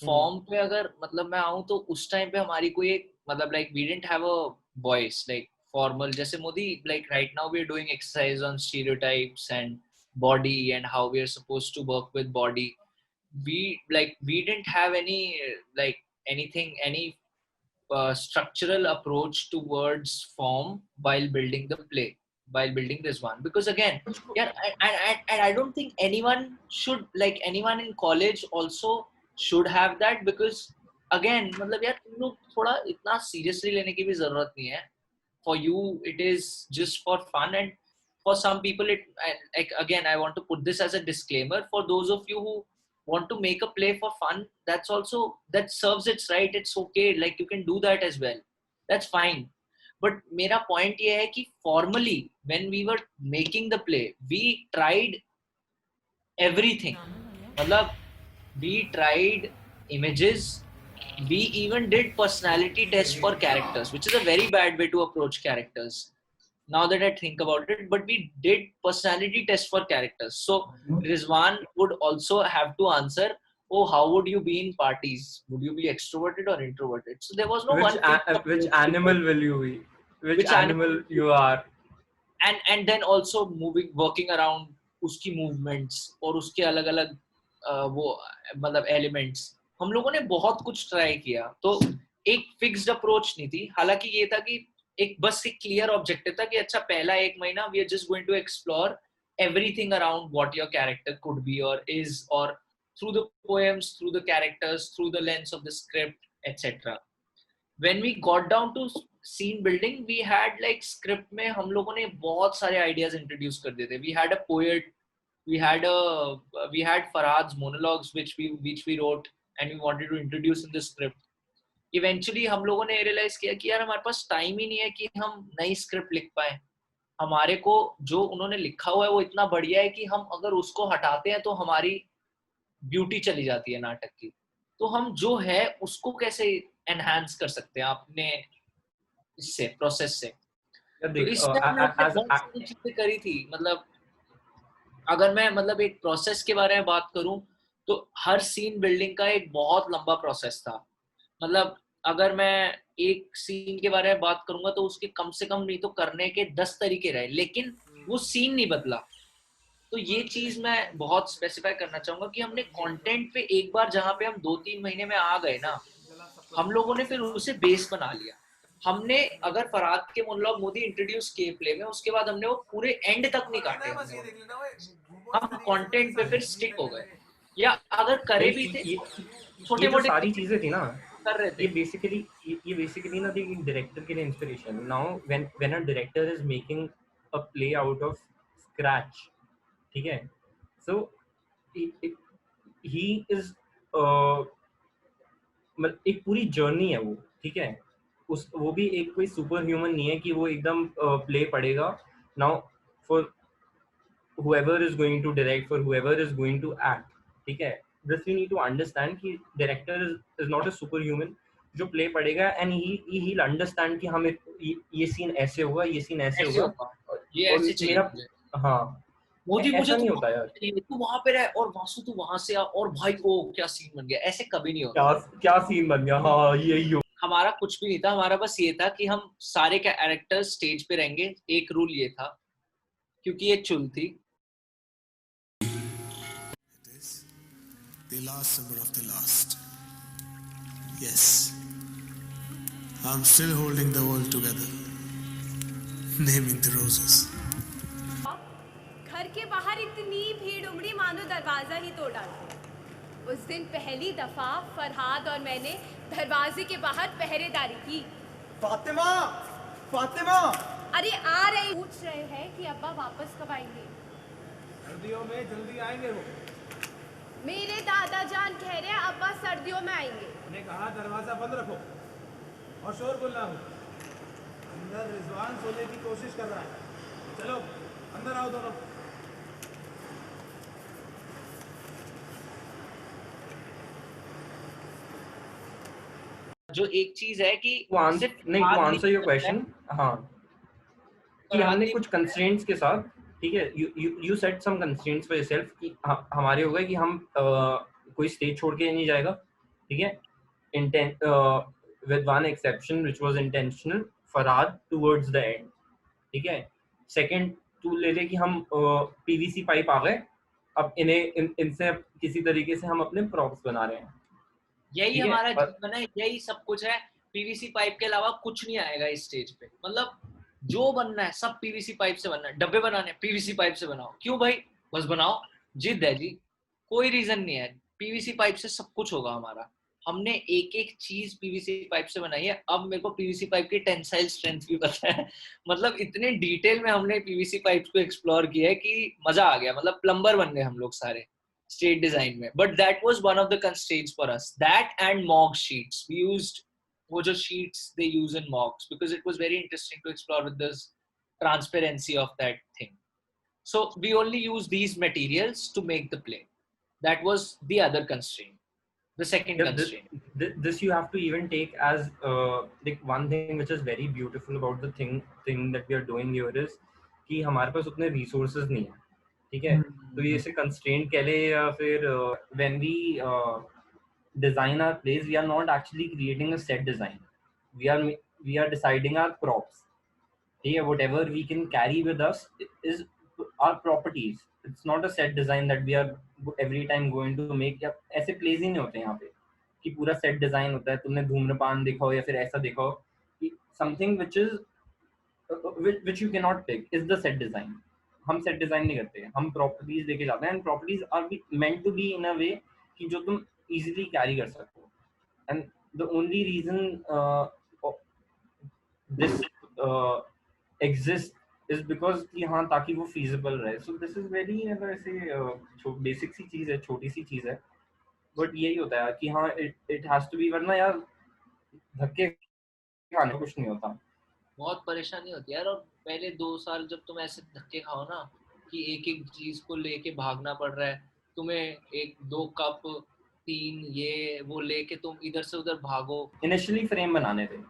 फॉर्म पे अगर मतलब मैं आऊँ तो उस टाइम पे हमारी कोई एक मतलब like we didn't have a voice like formal, जैसे Modi like right now we are doing exercise on stereotypes and body and how we are supposed to work with body. We didn't have any like anything, any structural approach towards form while building the play, while building this one, because again yeah, and I don't think anyone should, like anyone in college also should have that, because again मतलब यार तुम लोग थोड़ा इतना seriously लेने की भी जरूरत नहीं है. For you it is just for fun, and for some people it, like again I want to put this as a disclaimer for those of you who want to make a play for fun, that's also, that serves its right, it's okay, like you can do that as well, that's fine. But मेरा point ये है कि formally when we were making the play we tried everything. मतलब we tried images, we even did personality tests for characters, which is a very bad way to approach characters now that I think about it, but we did personality tests for characters. So Rizwan would also have to answer, oh, how would you be in parties, would you be extroverted or introverted? So there was no which animal will you be, which animal you are, and then also working around उसकी movements और उसके अलग अलग वो मतलब elements. हम लोगों ने बहुत कुछ ट्राई किया, तो एक फिक्स्ड अप्रोच नहीं थी. हालांकि ये था कि एक बस एक क्लियर ऑब्जेक्टिव था कि अच्छा पहला 1 महीना we are just going to explore everything around what your character could be और इज, और through the poems, through the characters, through the lens of the script etcetera. When we got down to scene building we had like script में हम लोगों ने बहुत सारे ideas introduce कर दिए थे. We had a poet, we had Farad's monologues which we wrote and we wanted to introduce in the script. Eventually हम लोगों ने realize किया कि यार हमारे पास टाइम ही नहीं है कि हम नई स्क्रिप्ट लिख पाए. हमारे को जो उन्होंने लिखा हुआ है वो इतना बढ़िया है कि हम अगर उसको हटाते हैं तो हमारी ब्यूटी चली जाती है नाटक की. तो हम जो है उसको कैसे एनहांस कर सकते हैं अपने इससे प्रोसेस से. तो इससे हमने बहुत सारी चीजें करी थी. मतलब अगर मैं मतलब एक प्रोसेस के बारे में बात करूं तो हर सीन बिल्डिंग का एक बहुत लंबा प्रोसेस था. मतलब अगर मैं एक सीन के बारे में बात करूंगा तो उसके कम से कम नहीं तो करने के 10 तरीके रहे, लेकिन वो सीन नहीं बदला. तो ये चीज मैं बहुत स्पेसिफाई करना चाहूंगा कि हमने कंटेंट पे एक बार जहां पे हम 2-3 महीने में आ गए ना, हम लोगों ने फिर उसे बेस बना लिया. हमने अगर फराद के मोनोलॉग मोदी इंट्रोड्यूस किए प्ले में, उसके बाद हमने वो पूरे एंड तक नहीं काटे. हम कंटेंट पे फिर स्टिक हो गए, या अगर करे भी थे छोटे मोटे सारी चीजें थी ना कर रहे थे. ये बेसिकली ना थी डायरेक्टर के लिए inspiration. Now when a director is making a play out of scratch, ठीक है, सो ही इज मतलब एक पूरी जर्नी है वो, ठीक है. वो भी एक कोई सुपर ह्यूमन नहीं है कि वो एकदम प्ले पड़ेगा. Now for whoever is going to direct, for whoever is going to act, ठीक है, just we need to understand कि director is not a superhuman जो play पड़ेगा and he'll understand कि हमें ये सीन ऐसे होगा, ये सीन ऐसे होगा, ये ऐसे चाहिए. हाँ, मोदी मुझे नहीं होता यार, तू वहां पे रह और वासु तू वहां से आ और भाई ओ क्या सीन बन गया, ऐसे कभी नहीं होता. क्या सीन बन गया, हाँ यही हो. हमारा कुछ भी नहीं था. हमारा बस ये था कि हम सारे कैरेक्टर्स स्टेज पे रहेंगे. एक रूल ये था क्योंकि ये चुल थी. The last summer of the last. Yes. I'm still holding the world together. Naming the roses. घर के बाहर इतनी भीड़ उमड़ी मानो दरवाजा ही तोड़ डाला. उस दिन पहली दफा फरहाद और मैंने दरवाजे के बाहर पहरेदारी की. फातिमा, फातिमा, अरे आ रहे. पूछ रहे हैं कि अब्बा वापस कब आएंगे. सर्दियों में जल्दी आएंगे वो. मेरे दादा जान कह रहे हैं अब्बा सर्दियों में आएंगे. उन्हें कहा दरवाजा बंद रखो और शोरगुल ना हो. अंदर रिजवान सोने की कोशिश कर रहा है. चलो अंदर आओ दोनों. जो एक चीज है कि to answer your question, हाँ, कि हमने कुछ constraints के साथ, ठीक है, you set some constraints for yourself कि हमारे हो गए कि हम कोई स्टेज छोड़ के नहीं जाएगा, ठीक है, with one exception which was intentional, Farhad towards the end, ठीक है. Second तू ले ले कि हम PVC पाइप आ गए, अब इनसे किसी तरीके से हम अपने प्रॉप्स बना रहे हैं. यही हमारा जीवन है, यही सब कुछ है. पीवीसी पाइप के अलावा कुछ नहीं आएगा इस स्टेज पे. मतलब जो बनना है सब पीवीसी पाइप से बनना है. डब्बे बनाने पीवीसी पाइप से बनाओ. क्यों भाई, बस बनाओ, जिद है जी, कोई रीजन नहीं है. पीवीसी पाइप से सब कुछ होगा हमारा. हमने एक एक चीज पीवीसी पाइप से बनाई है। अब मेरे को पीवीसी पाइप की टेंसाइल स्ट्रेंथ भी पता है। मतलब इतने डिटेल में हमने पीवीसी पाइप्स को एक्सप्लोर किया है कि मजा आ गया। मतलब प्लम्बर बन गए हम लोग सारे स्टेट डिजाइन में। But that was one of the constraints for us, that and mog sheets. We used वो जो sheets they use in mogs because it was very interesting to explore with this transparency of that thing. So we only use these materials to make the play. That was the other constraint. The second constraint. This you have to even take as like one thing which is very beautiful about the thing that we are doing here is कि हमारे पास उतने resources नहीं है, ठीक है? तो ये ऐसे constraint कह ले या फिर when we design our plays, we are not actually creating a set design. We are deciding our props. Yeah, whatever we can carry with us is our properties. It's not a set design that we are every time going to make. या ऐसे plays ही नहीं होते यहाँ पे कि पूरा set design होता है। तुमने धूम्रपान देखा हो या फिर ऐसा देखा हो कि something which is which you cannot pick is the set design. हम set design नहीं करते, हम properties लेके जाते हैं and properties are meant to be in a way कि जो तुम easily carry कर सको. And the only reason this exist is because कि हाँ ताकि वो feasible रहे. So this is very मतलब ऐसे basic सी चीज़ है, छोटी सी चीज़ है, but यही होता है कि हाँ it has to be, वरना यार धक्के खाने कुछ नहीं होता. बहुत परेशानी होती है यार। और पहले 2 साल जब तुम ऐसे धक्के खाओ ना कि एक एक चीज को लेके भागना पड़ रहा है, तुम्हें 1-2 कप 3 ये वो लेके तुम इधर से उधर भागो। Initially फ्रेम बनाने थे,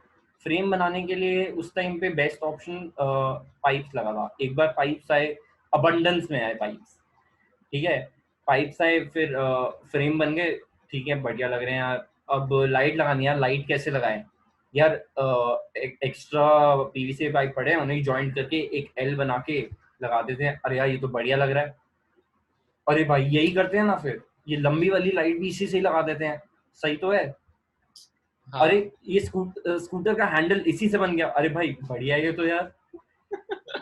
फ्रेम बनाने के लिए उस टाइम पे बेस्ट ऑप्शन पाइप्स लगा था. एक बार पाइप्स आए, अबंडेंस में आए पाइप्स, ठीक है, पाइप्स आए, फिर फ्रेम बन गए, ठीक है, बढ़िया लग रहे हैं यार. अब लाइट लगानी है, लाइट कैसे लगाएं यार? एक्स्ट्रा पीवीसी पाइप पड़े हैं, उन्हें जॉइंट करके एक एल बना के लगा देते हैं. अरे यार ये तो बढ़िया लग रहा है. अरे भाई यही करते हैं ना, फिर ये लंबी वाली लाइट भी इसी से ही लगा देते हैं, सही तो है. हाँ. अरे ये स्कूटर का हैंडल इसी से बन गया. अरे भाई बढ़िया है ये तो यार.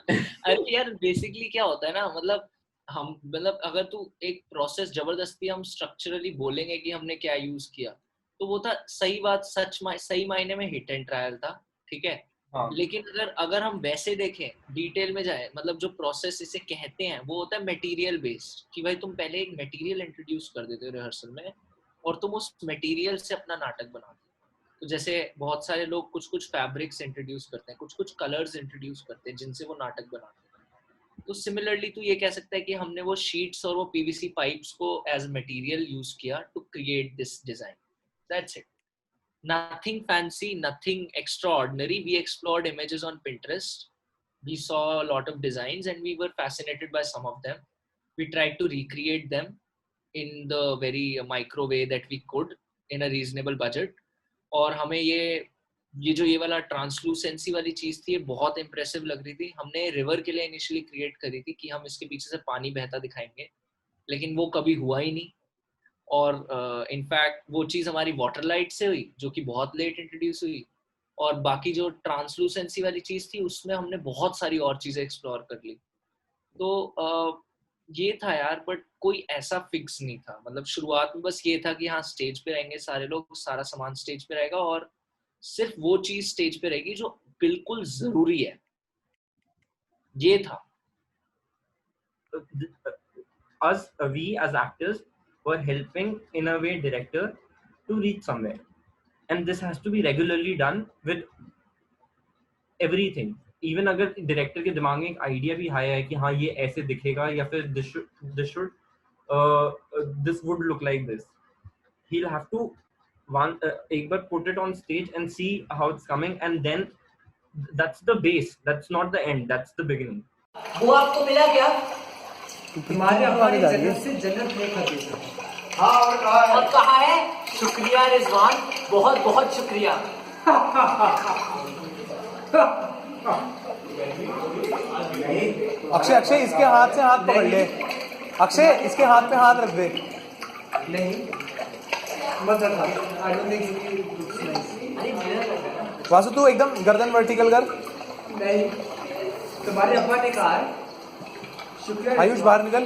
अरे यार बेसिकली क्या होता है ना, मतलब अगर तू एक प्रोसेस जबरदस्ती हम स्ट्रक्चरली बोलेंगे कि हमने क्या यूज किया, तो वो था सही बात, सही मायने में हिट एंड ट्रायल था, ठीक है. हाँ. लेकिन अगर हम वैसे देखें, डिटेल में जाए, मतलब जो प्रोसेस इसे कहते हैं वो होता है मटेरियल बेस्ड. कि भाई तुम पहले एक मटेरियल इंट्रोड्यूस कर देते हो रिहर्सल में और तुम उस मटेरियल से अपना नाटक बनाते हो. तो जैसे बहुत सारे लोग कुछ फैब्रिक्स इंट्रोड्यूस करते हैं, कुछ कलर्स इंट्रोड्यूस करते हैं जिनसे वो नाटक बनाते हैं. तो सिमिलरली तू ये कह सकता है कि हमने वो शीट्स और वो पीवीसी पाइप्स को एज मटेरियल यूज किया to create this design. That's it. Nothing fancy, nothing extraordinary. We explored images on Pinterest. We saw a lot of designs and we were fascinated by some of them. We tried to recreate them in the very micro way that we could in a reasonable budget. और हमें ये जो ये वाला translucency वाली चीज थी, ये बहुत इंप्रेसिव लग रही थी. हमने रिवर के लिए इनिशियली क्रिएट करी थी कि हम इसके पीछे से पानी बहता दिखाएंगे, लेकिन वो कभी हुआ ही नहीं. और इनफैक्ट वो चीज़ हमारी वाटर लाइट से हुई जो कि बहुत लेट इंट्रोड्यूस हुई. और बाकी जो ट्रांसलूसेंसी वाली चीज़ थी उसमें हमने बहुत सारी और चीज़ें एक्सप्लोर कर ली. तो ये था यार, बट कोई ऐसा फिक्स नहीं था. मतलब शुरुआत में बस ये था कि हाँ स्टेज पे रहेंगे सारे लोग, सारा सामान स्टेज पे रहेगा और सिर्फ वो चीज़ स्टेज पे रहेगी जो बिल्कुल ज़रूरी है. ये था. We as actors were helping in a way director to reach somewhere, and this has to be regularly done with everything. Even अगर director के दिमाग में एक idea भी आया है कि हाँ ये ऐसे दिखेगा या फिर this would look like this, he'll have to एक बार put it on stage and see how it's coming, and then that's the base, that's not the end, that's the beginning. वो आपको मिला क्या? तुम्हारे हमारे जन्नत से जन्नत में कर देगा. हाँ और कहा है शुक्रिया रिजवान, बहुत बहुत शुक्रिया. अक्षय इसके हाथ से हाथ पकड़ ले. अक्षय इसके हाथ पे हाथ रख दे. नहीं मत रखा. वासु तू एकदम गर्दन वर्टिकल कर. नहीं, तुम्हारे अब्बा ने कहा है शुक्रिया. आयुष बाहर निकल.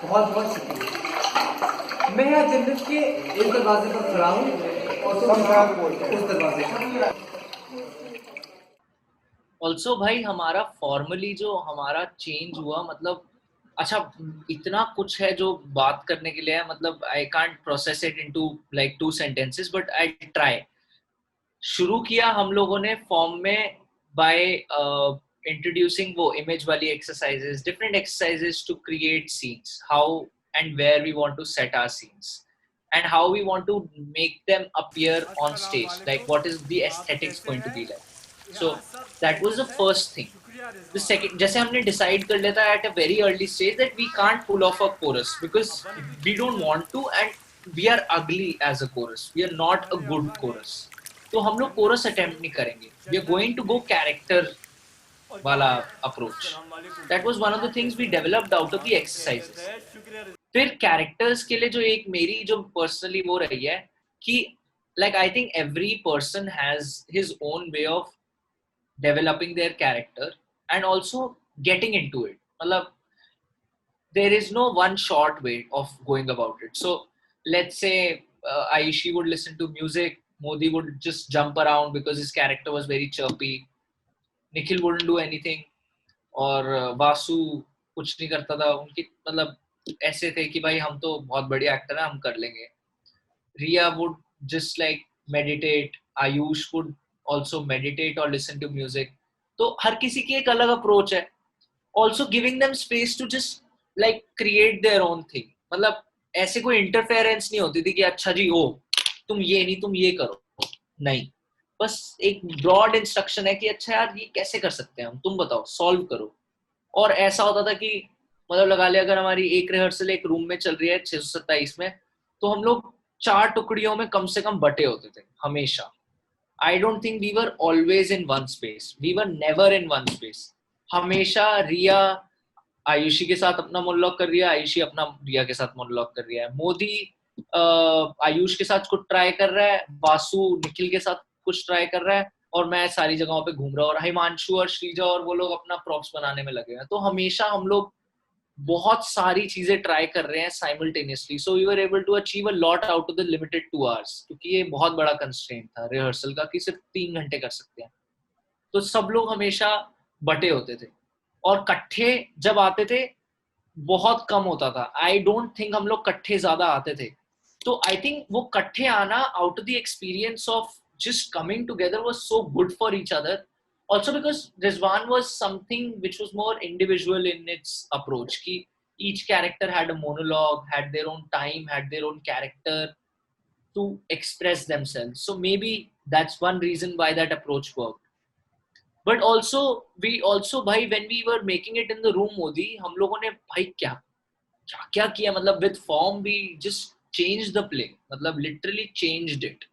बहुत बहुत शुक्रिया. मैं यहाँ जन्नत के एक दरवाजे पर खड़ा हूँ उस दरवाजे का। ऑल्सो भाई हमारा फॉर्मली जो हमारा चेंज हुआ, मतलब अच्छा इतना कुछ है जो बात करने के लिए है, मतलब I can't process it into like 2 sentences but I try. शुरू किया हम लोगों ने फॉर्म में बाय इंट्रोड्यूसिंग वो इमेज वाली exercises, different exercises to create scenes, how and where we want to set our scenes and how we want to make them appear on stage, like what is the aesthetics going to be like. So that was the first thing. The second, जैसे हमने decide कर लेता at a very early stage that we can't pull off a chorus because we don't want to and we are ugly as a chorus, we are not a good chorus, तो हम लोग chorus attempt नहीं करेंगे, we are going to go character वाला approach. That was one of the things we developed out of the exercises. फिर characters के लिए जो एक मेरी जो पर्सनली वो रही है कि like I think every person has his own way of developing their character and also getting into it, मतलब there is no one short way of going about it. So let's say Ayushi would listen to music, Modi would just jump around because his character was very chirpy, Nikhil wouldn't do anything, और वासु कुछ नहीं करता था, उनकी मतलब ऐसे थे कि भाई हम तो बहुत बढ़िया एक्टर है, हम कर लेंगे. Riya would just like meditate, Ayush would also meditate और लिसन टू म्यूजिक. तो हर किसी की एक अलग अप्रोच है. Also giving them space to just like create their own thing, मतलब ऐसे कोई इंटरफेरेंस नहीं होती थी कि अच्छा जी ओ तुम ये नहीं तुम ये करो, नहीं, बस एक ब्रॉड इंस्ट्रक्शन है कि अच्छा यार ये कैसे कर सकते हैं हम, तुम बताओ, सॉल्व करो. और ऐसा होता था कि मतलब लगा ले अगर हमारी एक रिहर्सल एक रूम में चल रही है 627 में, तो हम लोग 4 टुकड़ियों में कम से कम बटे होते थे हमेशा. I don't think we were always in one space, we were never in one space. हमेशा रिया आयुषी के साथ अपना मोनोलॉग कर रही है, आयुषी अपना रिया के साथ मोनोलॉग कर रही है, मोदी आयुष के साथ कुछ ट्राई कर रहा है, वासु निखिल के साथ कुछ ट्राई कर रहा है, और मैं सारी जगहों पे घूम रहा हूँ, और हिमांशु और श्रीजा और वो लोग अपना प्रॉप्स बनाने में लगे हैं. तो हमेशा हम लोग बहुत सारी चीजें ट्राई कर रहे हैं simultaneously. So we were able to achieve a lot out of the limited 2 hours, क्योंकि ये बहुत बड़ा कंस्ट्रेंट था रिहर्सल का कि सिर्फ 3 घंटे कर सकते हैं. तो सब लोग हमेशा बटे होते थे और कट्ठे जब आते थे बहुत कम होता था. आई डोंट थिंक हम लोग कट्ठे ज्यादा आते थे. तो आई थिंक वो कट्ठे आना out of the experience of just coming together was so good for each other. Also because Rizwan was something which was more individual in its approach. Ki each character had a monologue, had their own time, had their own character to express themselves. So maybe that's one reason why that approach worked. But also we also bhai when we were making it in the room Modi, hum logon ne bhai kya kiya, matlab with form we just changed the play, matlab literally changed it.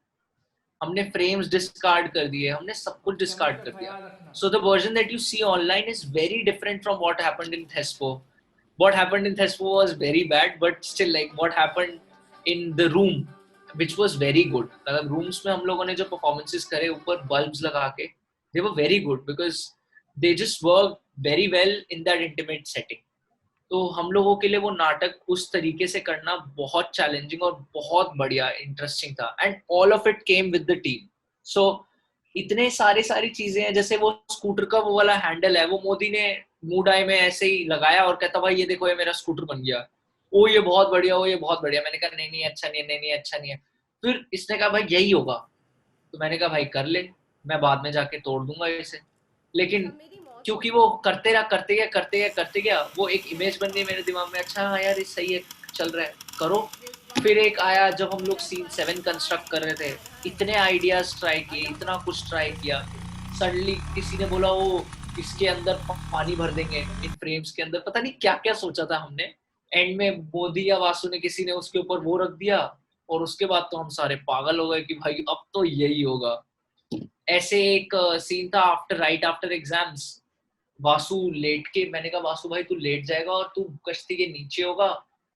हमने frames discard कर दिए, हमने सब कुछ discard कर दिया. So the version that you see online is very different from what happened in Thespo. What happened in Thespo was very bad, but still like what happened in the room which was very good. मतलब rooms में हम लोगों ने जो performances करे ऊपर bulbs लगा के, they were very good because they just work very well in that intimate setting. तो हम लोगों के लिए वो नाटक उस तरीके से करना बहुत चैलेंजिंग और बहुत बढ़िया इंटरेस्टिंग था. And all of it came with the team. So इतने सारी चीजें हैं, जैसे वो स्कूटर का वो वाला हैंडल है, वो मोदी ने मूड आई में ऐसे ही लगाया और कहता भाई ये देखो ये मेरा स्कूटर बन गया, ओ ये बहुत बढ़िया, ओ ये बहुत बढ़िया. मैंने कहा नहीं अच्छा नहीं, नहीं अच्छा नहीं है. फिर इसने कहा भाई यही होगा, तो मैंने कहा भाई कर ले, मैं बाद में जाके तोड़ दूंगा इसे. लेकिन क्योंकि वो करते गया वो एक इमेज बन गई मेरे दिमाग में, अच्छा हाँ यार ये सही है, चल रहा है, करो. फिर एक आया जब हम लोग सीन 7 कंस्ट्रक्ट कर रहे थे, इतने आइडियाज ट्राई किए, इतना कुछ ट्राई किया. सडनली किसी ने बोला वो इसके अंदर पानी भर देंगे इन फ्रेम्स के अंदर, पता नहीं क्या क्या सोचा था हमने. एंड में मोदी या वासु ने किसी ने उसके ऊपर वो रख दिया, और उसके बाद तो हम सारे पागल हो गए कि भाई अब तो यही होगा. ऐसे एक सीन था right after exams, Vasu late के, मैंने कहा वासु भाई तू लेट जाएगा और तू कश्ती के नीचे होगा,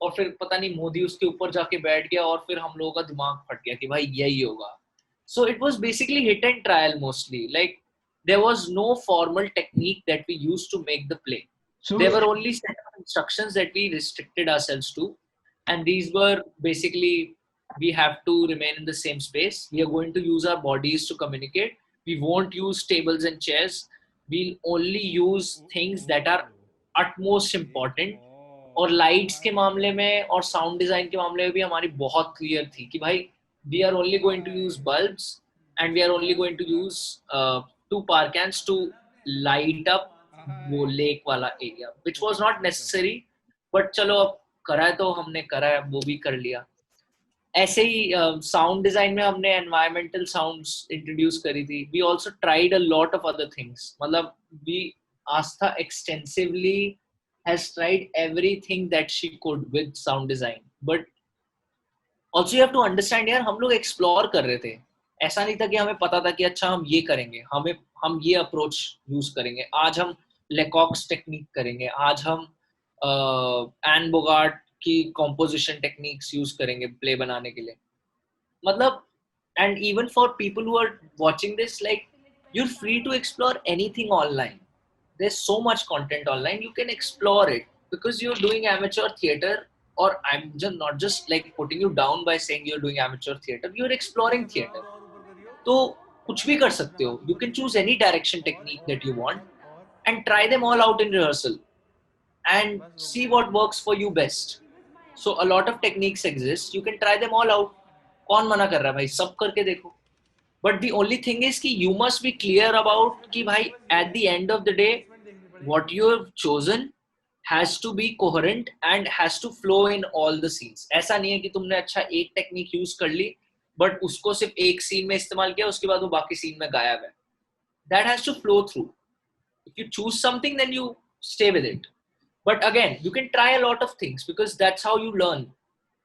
और फिर पता नहीं मोदी उसके ऊपर जाके बैठ गया, और फिर हम लोगों का दिमाग फट गया कि भाई यही होगा. So it was basically hit and trial mostly. Like there was no formal technique that we used to make the play. There were only set of instructions that we restricted ourselves to, and these were basically we have to remain in the same space. We are going to use our bodies to communicate. We won't use tables and chairs. We'll only use things that are utmost important. और lights के मामले में और sound design के मामले में भी हमारी बहुत क्लियर थी कि भाई we are only going to use bulbs and we are only going to use 2 power cans to light up वो लेक वाला area, which was not necessary, but चलो अब करा है तो हमने करा है, वो भी कर लिया. ऐसे ही साउंड डिजाइन में हमने एनवायरमेंटल साउंड्स इंट्रोड्यूस करी थी. We also tried a lot of other things. मतलब we Astha extensively has tried everything that she could with sound design, but also you have to understand यार हम लोग एक्सप्लोर कर रहे थे. ऐसा नहीं था कि हमें पता था कि अच्छा हम ये करेंगे, हम ये अप्रोच यूज करेंगे, आज हम लेकॉक्स टेक्निक करेंगे, आज हम एन बोगार्ट की कॉम्पोजिशन टेक्निक्स यूज करेंगे प्ले बनाने के लिए. मतलब and even for people who are watching this, like you're free to explore anything online. There's so much content online, you can explore it because you're doing amateur theater. Or I'm just not just like putting you down by saying you're doing amateur theater, you're exploring theater. तो कुछ भी कर सकते हो. You can choose any direction technique that you want and try them all out in rehearsal and see what works for you best. So a lot of techniques exist, you can try them all out. कौन मना कर रहा है भाई, सब करके देखो. But the only thing is कि you must be clear about कि भाई at the end of the day what you have chosen has to be coherent and has to flow in all the scenes. ऐसा नहीं है कि तुमने अच्छा एक टेक्निक यूज कर ली but उसको सिर्फ एक सीन में इस्तेमाल किया, उसके बाद वो बाकी सीन में गायब है. That has to flow through. If you choose something then you stay with it. But again you can try a lot of things because that's how you learn.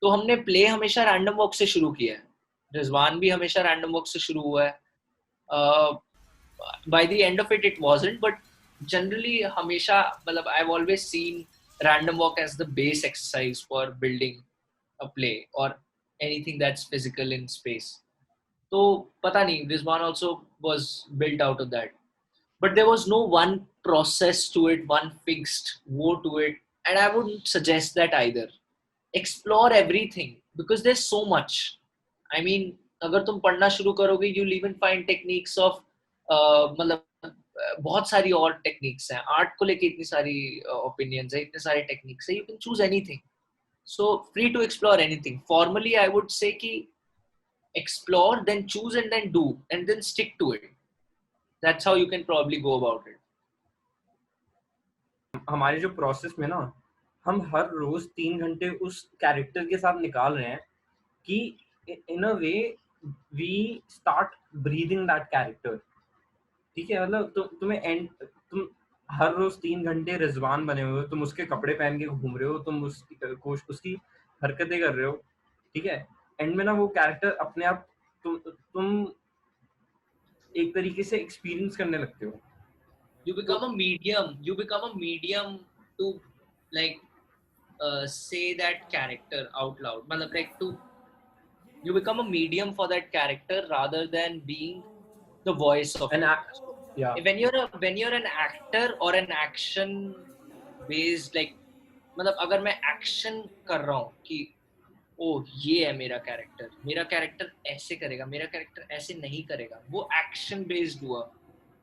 तो हमने प्ले हमेशा रैंडम वॉक से शुरू किया है. रिजवान भी हमेशा random walk से शुरू हुआ है. By the end of it, it wasn't, but generally हमेशा मतलब I've always seen random walk as the base exercise for building a play or anything that's physical in space. तो पता नहीं, Rizwan also was built out of that, but there was no one process to it, one fixed woe to it, and I wouldn't suggest that either. Explore everything because there's so much. I mean, अगर तुम पढ़ना शुरू करोगे, you'll even find techniques of मतलब बहुत सारी और techniques हैं. आर्ट को लेके इतनी सारी ओपिनियंस है, इतने सारे टेक्निक्स है. You can choose anything. So free to explore anything. Formally, I would say कि explore, then choose and then do, and then stick to it. That's how you can probably go about it. हमारे जो process में ना हम हर रोज 3 घंटे उस character के साथ निकाल रहे हैं कि in a way we start breathing that character. ठीक है, मतलब तुम हर रोज 3 घंटे रिजवान बने हुए हो, तुम उसके कपड़े पहन के घूम रहे हो, तुम उसकी हरकतें कर रहे हो. ठीक है, एंड में ना वो कैरेक्टर अपने आप तुम एक तरीके से एक्सपीरियंस करने लगते हो. You become a medium to like say that character out loud. मतलब like you become a medium for that character rather than being the voice of an it. Yeah. When you're an actor or an action based, like मतलब अगर मैं action कर रहा हूँ कि ओ ये है मेरा कैरेक्टर ऐसे करेगा, मेरा कैरेक्टर ऐसे नहीं करेगा, वो एक्शन बेस्ड हुआ.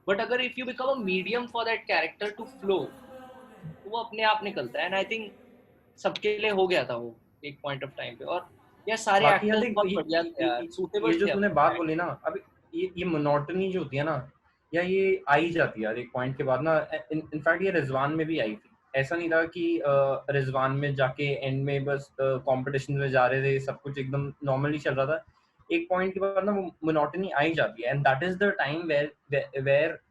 बट अगर if you become a medium for that character to flow, वो अपने आप निकलता है. एंड आई थिंक सबके लिए हो गया था वो एक पॉइंट ऑफ टाइम पे. और यार सारे एक्टर्स बहुत बढ़िया थे यार, सूटेबल थे. ये जो तूने बात बोली ना, अब ये मोनोटनी जो होती है ना, या ये आई जाती है यार एक पॉइंट के बाद ना. इनफैक्ट ये रिजवान में भी आई थी. ऐसा नहीं था कि रिजवान में जाके एंड में बस कंपटीशन में जा रहे थे, सब कुछ एकदम नॉर्मली चल रहा था. एक पॉइंट के बाद ना वो मोनोटनी आई जाती है. And that is the time where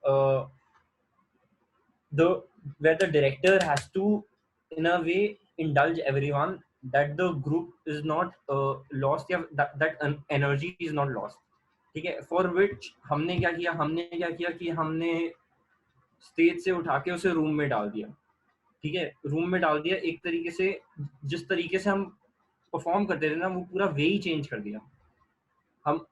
the director has to in a way indulge everyone that the group is not lost, या that energy is not lost. ठीक है, for which हमने क्या किया कि हमने स्टेज से उठा के उसे रूम में डाल दिया. ठीक है, रूम में डाल दिया. एक तरीके से जिस तरीके से हम परफॉर्म करते थे ना, वो पूरा वे ही चेंज कर दिया. हम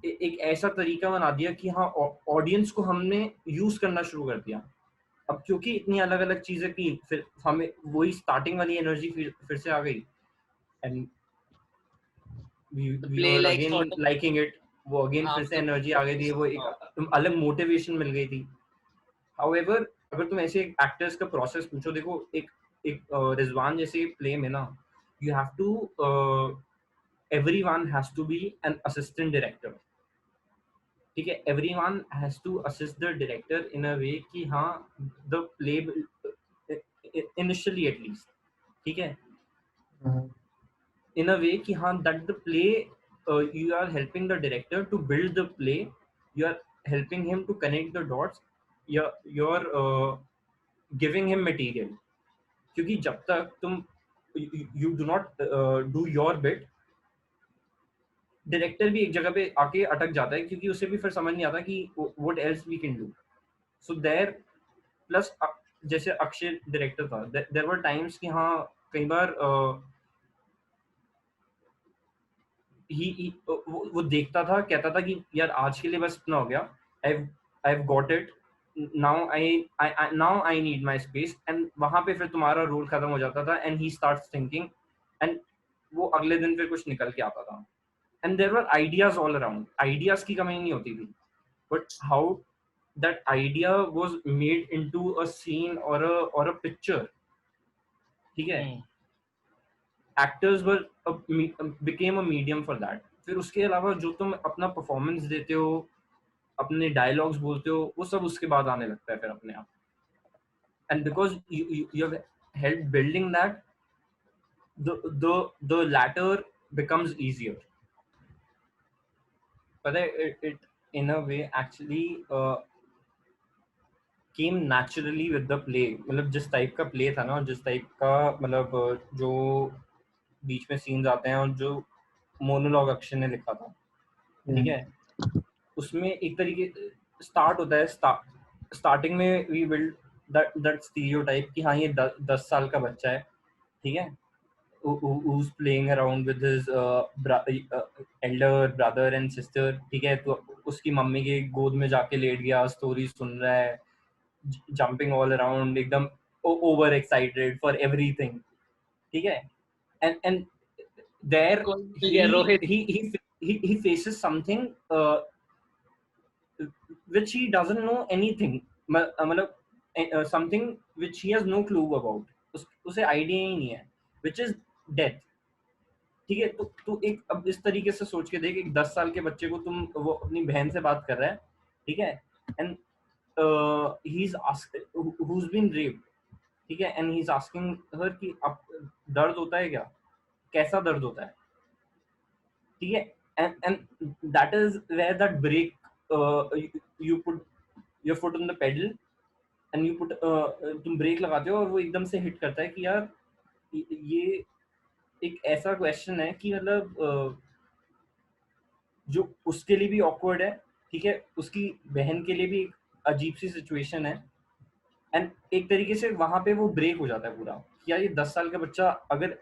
एक ऐसा तरीका बना दिया कि हाँ, ऑडियंस को हमने यूज करना शुरू कर दिया. अब क्योंकि इतनी अलग अलग चीजें की, फिर हमें वही स्टार्टिंग वाली एनर्जी फिर से आ गई. And we play were like again sort of liking it. वो अगेन फिर से एनर्जी आ गई थी, वो एक अलग मोटिवेशन मिल गई थी. However, अगर तुम ऐसे एक्टर्स का प्रोसेस पूछो, देखो एक रिजवान जैसे प्ले में ना, you have to everyone has to be an assistant director. ठीक है, everyone has to assist the director in a way कि हाँ the play initially at least, ठीक है, in a way कि हाँ that the play you are helping the director to build the play, you are helping him to connect the dots, you're giving him material. क्योंकि जब तक तुम you do not do your bit, director भी एक जगह पे आके अटक जाता है, क्योंकि उसे भी फिर समझ नहीं आता कि what else we can do. So there plus जैसे अक्षय डायरेक्टर था, there were times कि हाँ कई बार वो देखता था, कहता था कि यार आज के लिए बस इतना हो गया, I've got it, now I need my space, and वहां पे फिर तुम्हारा रोल खत्म हो जाता था, and he starts thinking, and वो अगले दिन फिर कुछ निकल के आता था. And there were ideas all around, ideas की कमी नहीं होती थी, but how that idea was made into a scene or a picture, ठीक है, actors were became a medium for that. फिर उसके अलावा जो तुम अपना परफॉर्मेंस देते हो, अपने डायलॉग्स बोलते हो, वो सब उसके बाद आने लगता है फिर अपने आप. And because you have helped building that, the latter becomes easier. But it in a way actually came naturally with the play. मतलब जिस टाइप का प्ले था ना, जिस टाइप का मतलब जो बीच में सीन्स आते हैं और जो मोनोलॉग अक्षय ने लिखा था, ठीक है, उसमें एक तरीके स्टार्ट होता है, स्टार्टिंग में वी बिल्ड दैट स्टीरियोटाइप कि हाँ ये 10 साल का बच्चा है, ठीक है, who's playing around with his elder brother and sister, ठीक है, तो उसकी मम्मी के गोद में जाके लेट गया, स्टोरी सुन रहा है, jumping all around, एकदम over excited for everything, ठीक है, and there he faces something which he doesn't know anything, मतलब something which he has no clue about, उसे आइडिया ही नहीं है, which is death, ठीक है. तो एक अब इस तरीके से सोच के देख, एक 10 साल के बच्चे को तुम, वो अपनी बहन से बात कर रहा है, ठीक है, and he is asking who is been raped, ठीक है, and he is asking her कि अब दर्द होता है क्या, कैसा दर्द होता है, ठीक है, and that is where that brake, you put your foot on the pedal and you put, तुम ब्रेक लगाते हो और वो एकदम से हिट करता है कि यार ये एक ऐसा क्वेश्चन है कि मतलब जो उसके लिए भी ऑकवर्ड है, ठीक है, उसकी बहन के लिए भी एक अजीब सी सिचुएशन है, एंड एक तरीके से वहां पे वो ब्रेक हो जाता है पूरा कि यार ये 10 साल का बच्चा अगर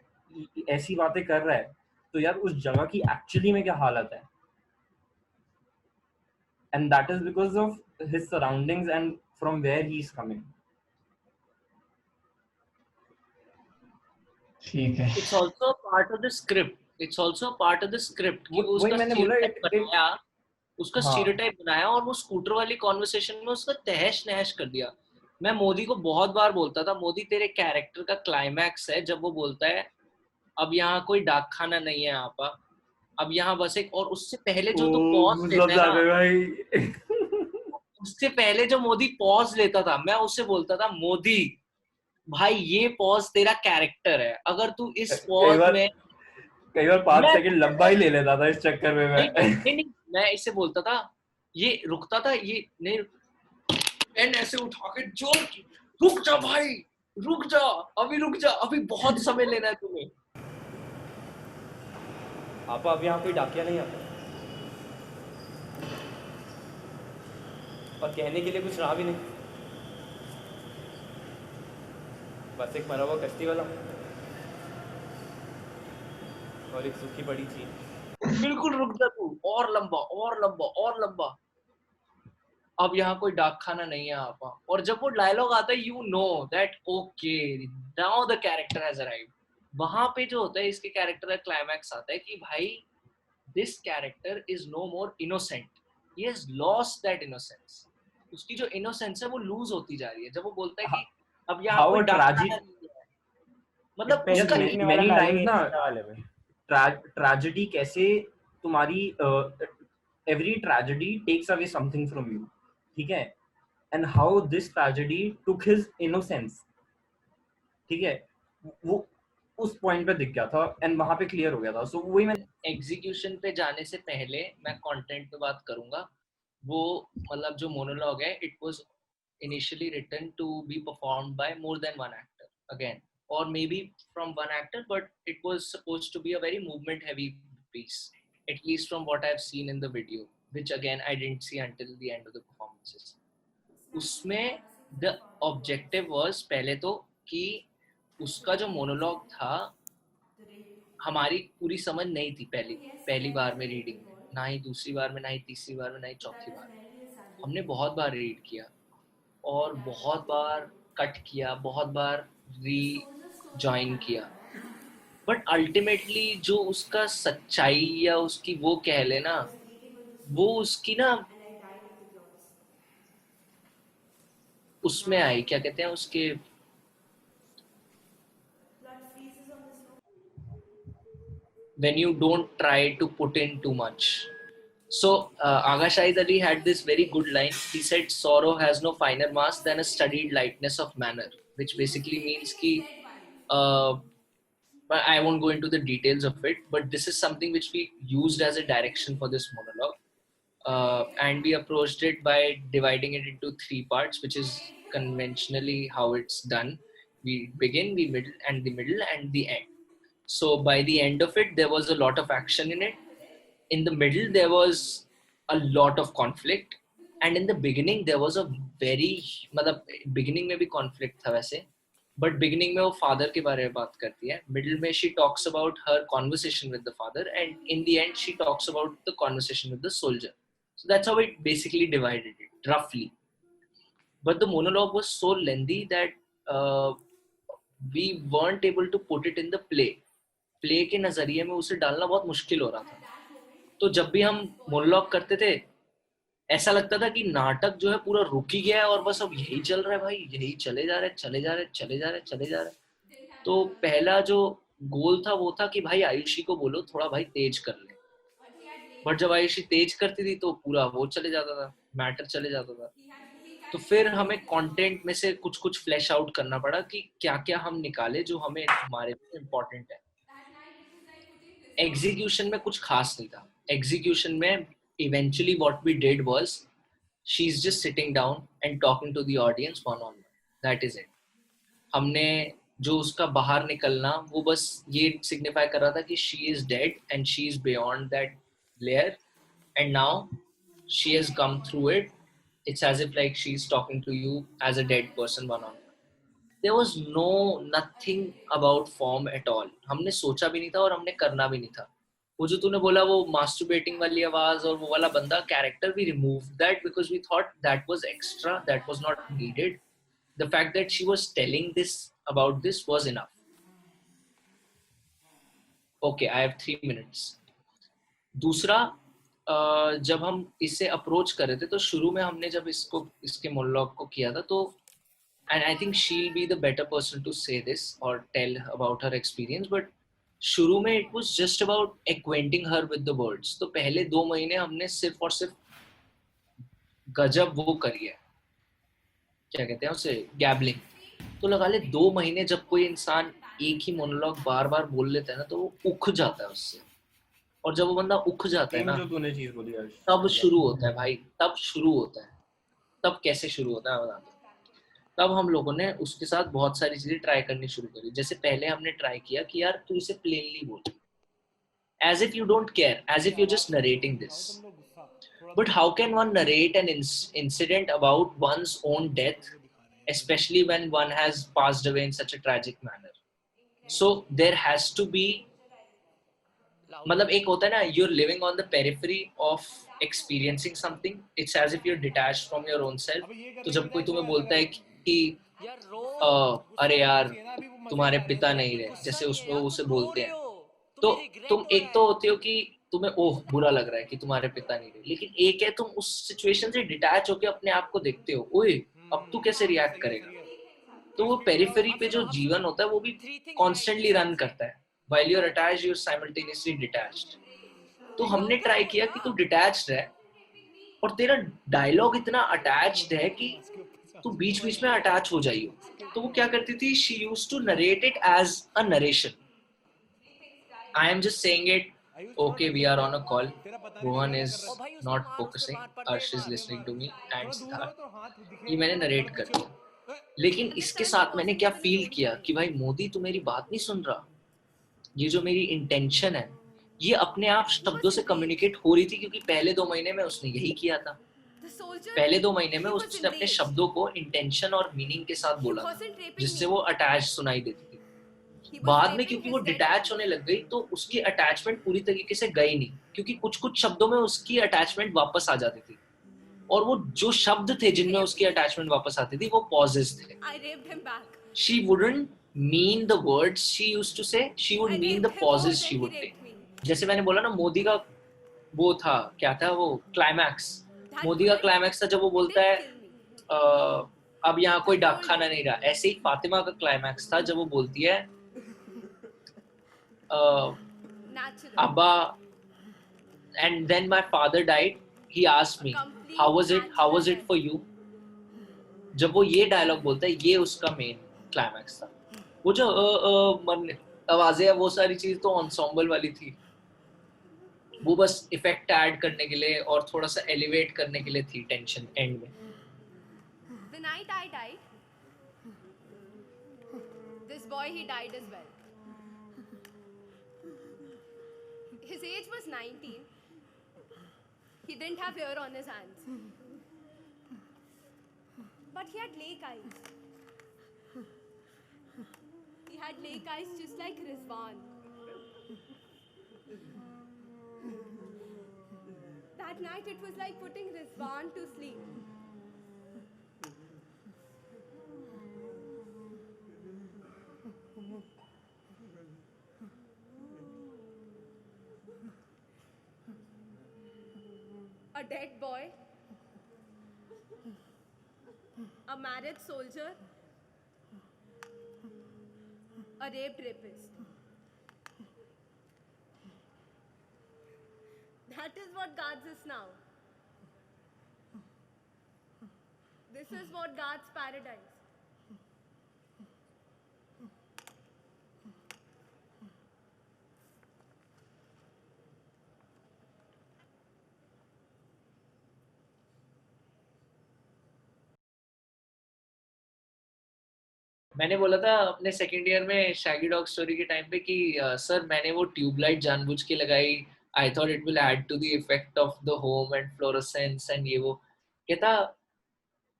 ऐसी बातें कर रहा है तो यार उस जगह की एक्चुअली में क्या हालत है, and that is because of his surroundings and from where he is coming. ठीक है. It's also a part of the script. It's also a part of the script कि वो वही मैंने बोला, उसका स्टीरियोटाइप बनाया और वो स्कूटर वाली कॉन्वर्सेशन में उसका तहश नहश कर दिया. मैं मोदी को बहुत बार बोलता था, मोदी तेरे कैरेक्टर का क्लाइमैक्स है जब वो बोलता है अब यहाँ कोई डाक खाना नहीं है आपा, अब यहाँ बस एक, और उससे पहले जो तो पॉज लेता है, उससे पहले जो मोदी पॉज लेता था, मैं उससे बोलता था मोदी भाई ये पॉज तेरा कैरेक्टर है, अगर तू इस पॉज में कई बार 5 सेकंड लंबा ही ले लेता था इस चक्कर में. नहीं, मैं इससे बोलता था, ये रुकता था, ये नहीं, पेन ऐसे उठा के जोर की, रुक जा भाई, रुक जा, अभी रुक जा, अभी बहुत समय लेना है तुम्हें. आप अब यहाँ कोई डाकिया नहीं आता और कहने के लिए कुछ रहा भी नहीं, बस एक मरा हुआ कश्ती वाला और एक सूखी पड़ी चीज. बिल्कुल रुक जा तू, और लंबा और लंबा और लंबा, अब यहाँ कोई डाक खाना नहीं है आपा. और जब वो डायलॉग आता है you know that okay now the character has arrived. वहां पे जो होता है इसके कैरेक्टर का क्लाइमैक्स आता है कि भाई this character is no more innocent. He has lost that innocence. उसकी जो innocence है वो lose होती जा रही है जब वो बोलता है कि अब यहाँ How कोई a डाकू tragic- नहीं है. मतलब Yes, उसका many times ना वाले में tragedy कैसे तुम्हारी every tragedy takes away something from you, ठीक है, and how this tragedy took his innocence, ठीक है, वो उस पॉइंट पे दिख गया था एंड वहां पे क्लियर हो गया था. सो वही मैं एग्जीक्यूशन पे जाने से पहले मैं कंटेंट पे बात करूंगा. वो मतलब जो मोनोलॉग है it was initially written to be performed by more than one actor again or maybe from one actor, but it was supposed to be a very movement heavy piece, at least from what I've seen in the video, which again I didn't see until the end of the performances. उसमें the objective was पहले तो कि उसका जो monologue था हमारी पूरी समझ नहीं थी पहली बार में रीडिंग में, ना ही दूसरी बार में, ना ही तीसरी बार में, ना ही चौथी बार में. हमने बहुत बार रीड किया और बहुत बार कट किया, बहुत बार री ज्वाइन किया, बट अल्टीमेटली जो उसका सच्चाई या उसकी वो कह लेना, वो उसकी ना उसमें आई, क्या कहते हैं उसके, when you don't try to put in too much. So Agha Shahid Ali had this very good line. He said sorrow has no finer mask than a studied lightness of manner, which basically means ki I won't go into the details of it, but this is something which we used as a direction for this monologue. And we approached it by dividing it into 3 parts, which is conventionally how it's done. We begin, we middle, and the end. So by the end of it, there was a lot of action in it. In the middle, there was a lot of conflict. And in the beginning, there was a very, beginning में भी conflict था वैसे, but beginning में वो father के बारे में बात करती है. Middle में she talks about her conversation with the father, and in the end, she talks about the conversation with the soldier. So that's how it basically divided it, roughly. But the monologue was so lengthy that we weren't able to put it in the play. Play के नजरिए में उसे डालना बहुत मुश्किल हो रहा था. तो जब भी हम मोनोलॉग करते थे ऐसा लगता था कि नाटक जो है पूरा रुक ही गया है और बस अब यही चल रहा है भाई, यही चले जा रहे. तो पहला जो गोल था वो था कि भाई आयुषी को बोलो थोड़ा भाई तेज कर ले, बट जब आयुषी तेज करती थी तो पूरा वो चले जाता था, मैटर चले जाता था. तो फिर हमें कंटेंट में से कुछ फ्लैश आउट करना पड़ा कि क्या क्या हम निकाले जो हमें हमारे लिए इम्पोर्टेंट है. एग्जीक्यूशन में कुछ खास नहीं था. एग्जीक्यूशन में eventually what we did was she is just sitting down and talking to the audience one on one, that is it. हमने जो उसका बाहर निकलना वो बस ये सिग्निफाई कर रहा था कि she is dead and she is beyond that layer and now she has come through it. It's as if like she's talking to you as a dead person one on one. There was nothing about form at all. हमने सोचा भी नहीं था और हमने करना भी नहीं था. वो जो तूने बोला वो masturbating वाली आवाज और वो वाला बंदा character, we removed that because we thought that was extra, that was not needed. The fact that she was telling this about this was enough. Okay, I have 3 minutes. दूसरा जब हम इसे अप्रोच कर रहे थे तो शुरू में हमने जब इसके मोनोलॉग को किया था तो and I think she'll be the better person to say this or tell about her experience, but शुरू में it was just about acquainting her with the words. तो पहले 2 महीने हमने सिर्फ और सिर्फ गजब वो करी है, क्या कहते हैं उसे, गैबलिंग. तो लगा ले 2 महीने जब कोई इंसान एक ही मोनोलॉग बार बार बोल लेता है ना तो वो उख जाता है उससे. और जब वो बंदा उख जाता है ना जो तूने चीज बोली यार, तब शुरू होता है भाई, तब शुरू होता है. तब कैसे शुरू होता है बता दो. तब हम लोगों ने उसके साथ बहुत सारी चीजें ट्राई करनी शुरू करी. जैसे पहले हमने ट्राई किया कि यार तू इसे प्लेनली बोल, as if you don't care, as if you're just narrating this. But how can one narrate an incident about one's own death, especially when one has passed away in such a tragic manner? So there has to be, मतलब एक होता है ना, you're living on the periphery of experiencing something. It's as if you're detached from your own self. तो जब कोई तुम्हें बोलता है कि अरे यार तुम्हारे पिता नहीं रहे, जैसे उसमें उसे बोलते हैं, तो तुम एक तो होते हो कि तुम्हें ओह बुरा लग रहा है कि तुम्हारे पिता नहीं रहे, लेकिन एक है तुम उस सिचुएशन से डिटैच होके अपने आप को देखते हो, ओए अब तू कैसे रिएक्ट करेगा। तो वो पेरिफेरी पे जो जीवन होता है वो भी कॉन्स्टेंटली रन करता है, while you're attached you're simultaneously detached। तो हमने ट्राई किया कि तू डिटैच्ड है और तेरा डायलॉग इतना अटैच्ड है कि तू बीच बीच में अटैच हो जाइयो। तो वो क्या करती थी, she used to narrate it as a narration. I am just saying it, okay, we are on a call, Rohan is not focusing, Arsh is listening to me and Siddharth, ये मैंने narrate कर दिया। लेकिन इसके साथ मैंने क्या feel किया कि भाई मोदी तू मेरी बात नहीं सुन रहा, ये जो मेरी इंटेंशन है ये अपने आप शब्दों से कम्युनिकेट हो रही थी, क्योंकि पहले 2 महीने में उसने यही किया था। पहले 2 महीने में उसने अपने शब्दों को इंटेंशन और मीनिंग के साथ बोला था, जिससे वो अटैच सुनाई देती थी। बाद में क्योंकि वो डिटैच होने लग गई तो उसकी अटैचमेंट पूरी तरीके से गई नहीं, क्योंकि कुछ कुछ शब्दों में उसकी अटैचमेंट वापस आ जाती थी, और वो जो शब्द थे जिनमें उसकी अटैचमेंट वापस आती थी वो पॉजेस थे। She wouldn't mean the words she used to say, she would mean the pauses she would take। जैसे मैंने बोला ना, मोदी का वो था, क्या था वो क्लाइमैक्स, मोदी का क्लाइमैक्स था जब वो बोलता है अब यहाँ कोई डाक खाना नहीं रहा। ऐसे ही फातिमा का क्लाइमैक्स था जब वो बोलती है Abba, and then my father died, he asked me how was it for you। जब वो ये डायलॉग बोलता है, ये उसका मेन क्लाइमैक्स था। वो जो आवाजें है वो सारी चीज तो ensemble वाली थी, वो बस इफेक्ट ऐड करने के लिए और थोड़ा सा एलिवेट करने के लिए थी टेंशन एंड में। The night I died, this boy he died as well. His age was 19. He didn't have hair on his hands, but he had lake eyes. He had lake eyes just like Rizwan. That night it was like putting Rizwan to sleep. A dead boy, a married soldier, a raped rapist. That is what guards us now. This is what guards paradise. मैंने बोला था अपने second year में shaggy dog story के time पे कि sir मैंने वो ट्यूबलाइट जानबूझ के लगाई, I thought it will add to the effect of the home and fluorescence and ये वो। कहता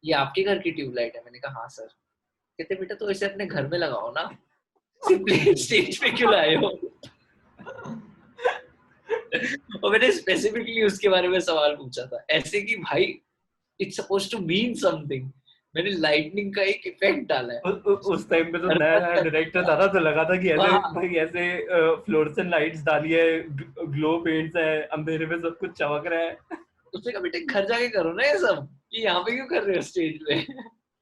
ये आपके घर की ट्यूबलाइट है। मैंने कहा हाँ सर। कहते बेटा तो इसे अपने घर में लगाओ ना, सिंपली स्टेज पे क्यों लाए हो। और मैंने स्पेसिफिकली उसके बारे में सवाल पूछा था ऐसे कि भाई it's supposed to mean something. मैंने लाइटनिंग का एक इफेक्ट डाला है। उस टाइम पे तो नया डायरेक्टर था ना, तो लगा था कि ऐसे भाई ऐसे फ्लोरेसेंट लाइट्स डाली है, ग्लो पेंट्स है, अंधेरे में सब कुछ चमक रहा है। उसने कहा बेटे घर जाके करो ना ये सब, कि यहाँ पे क्यों कर रहे हो स्टेज पे।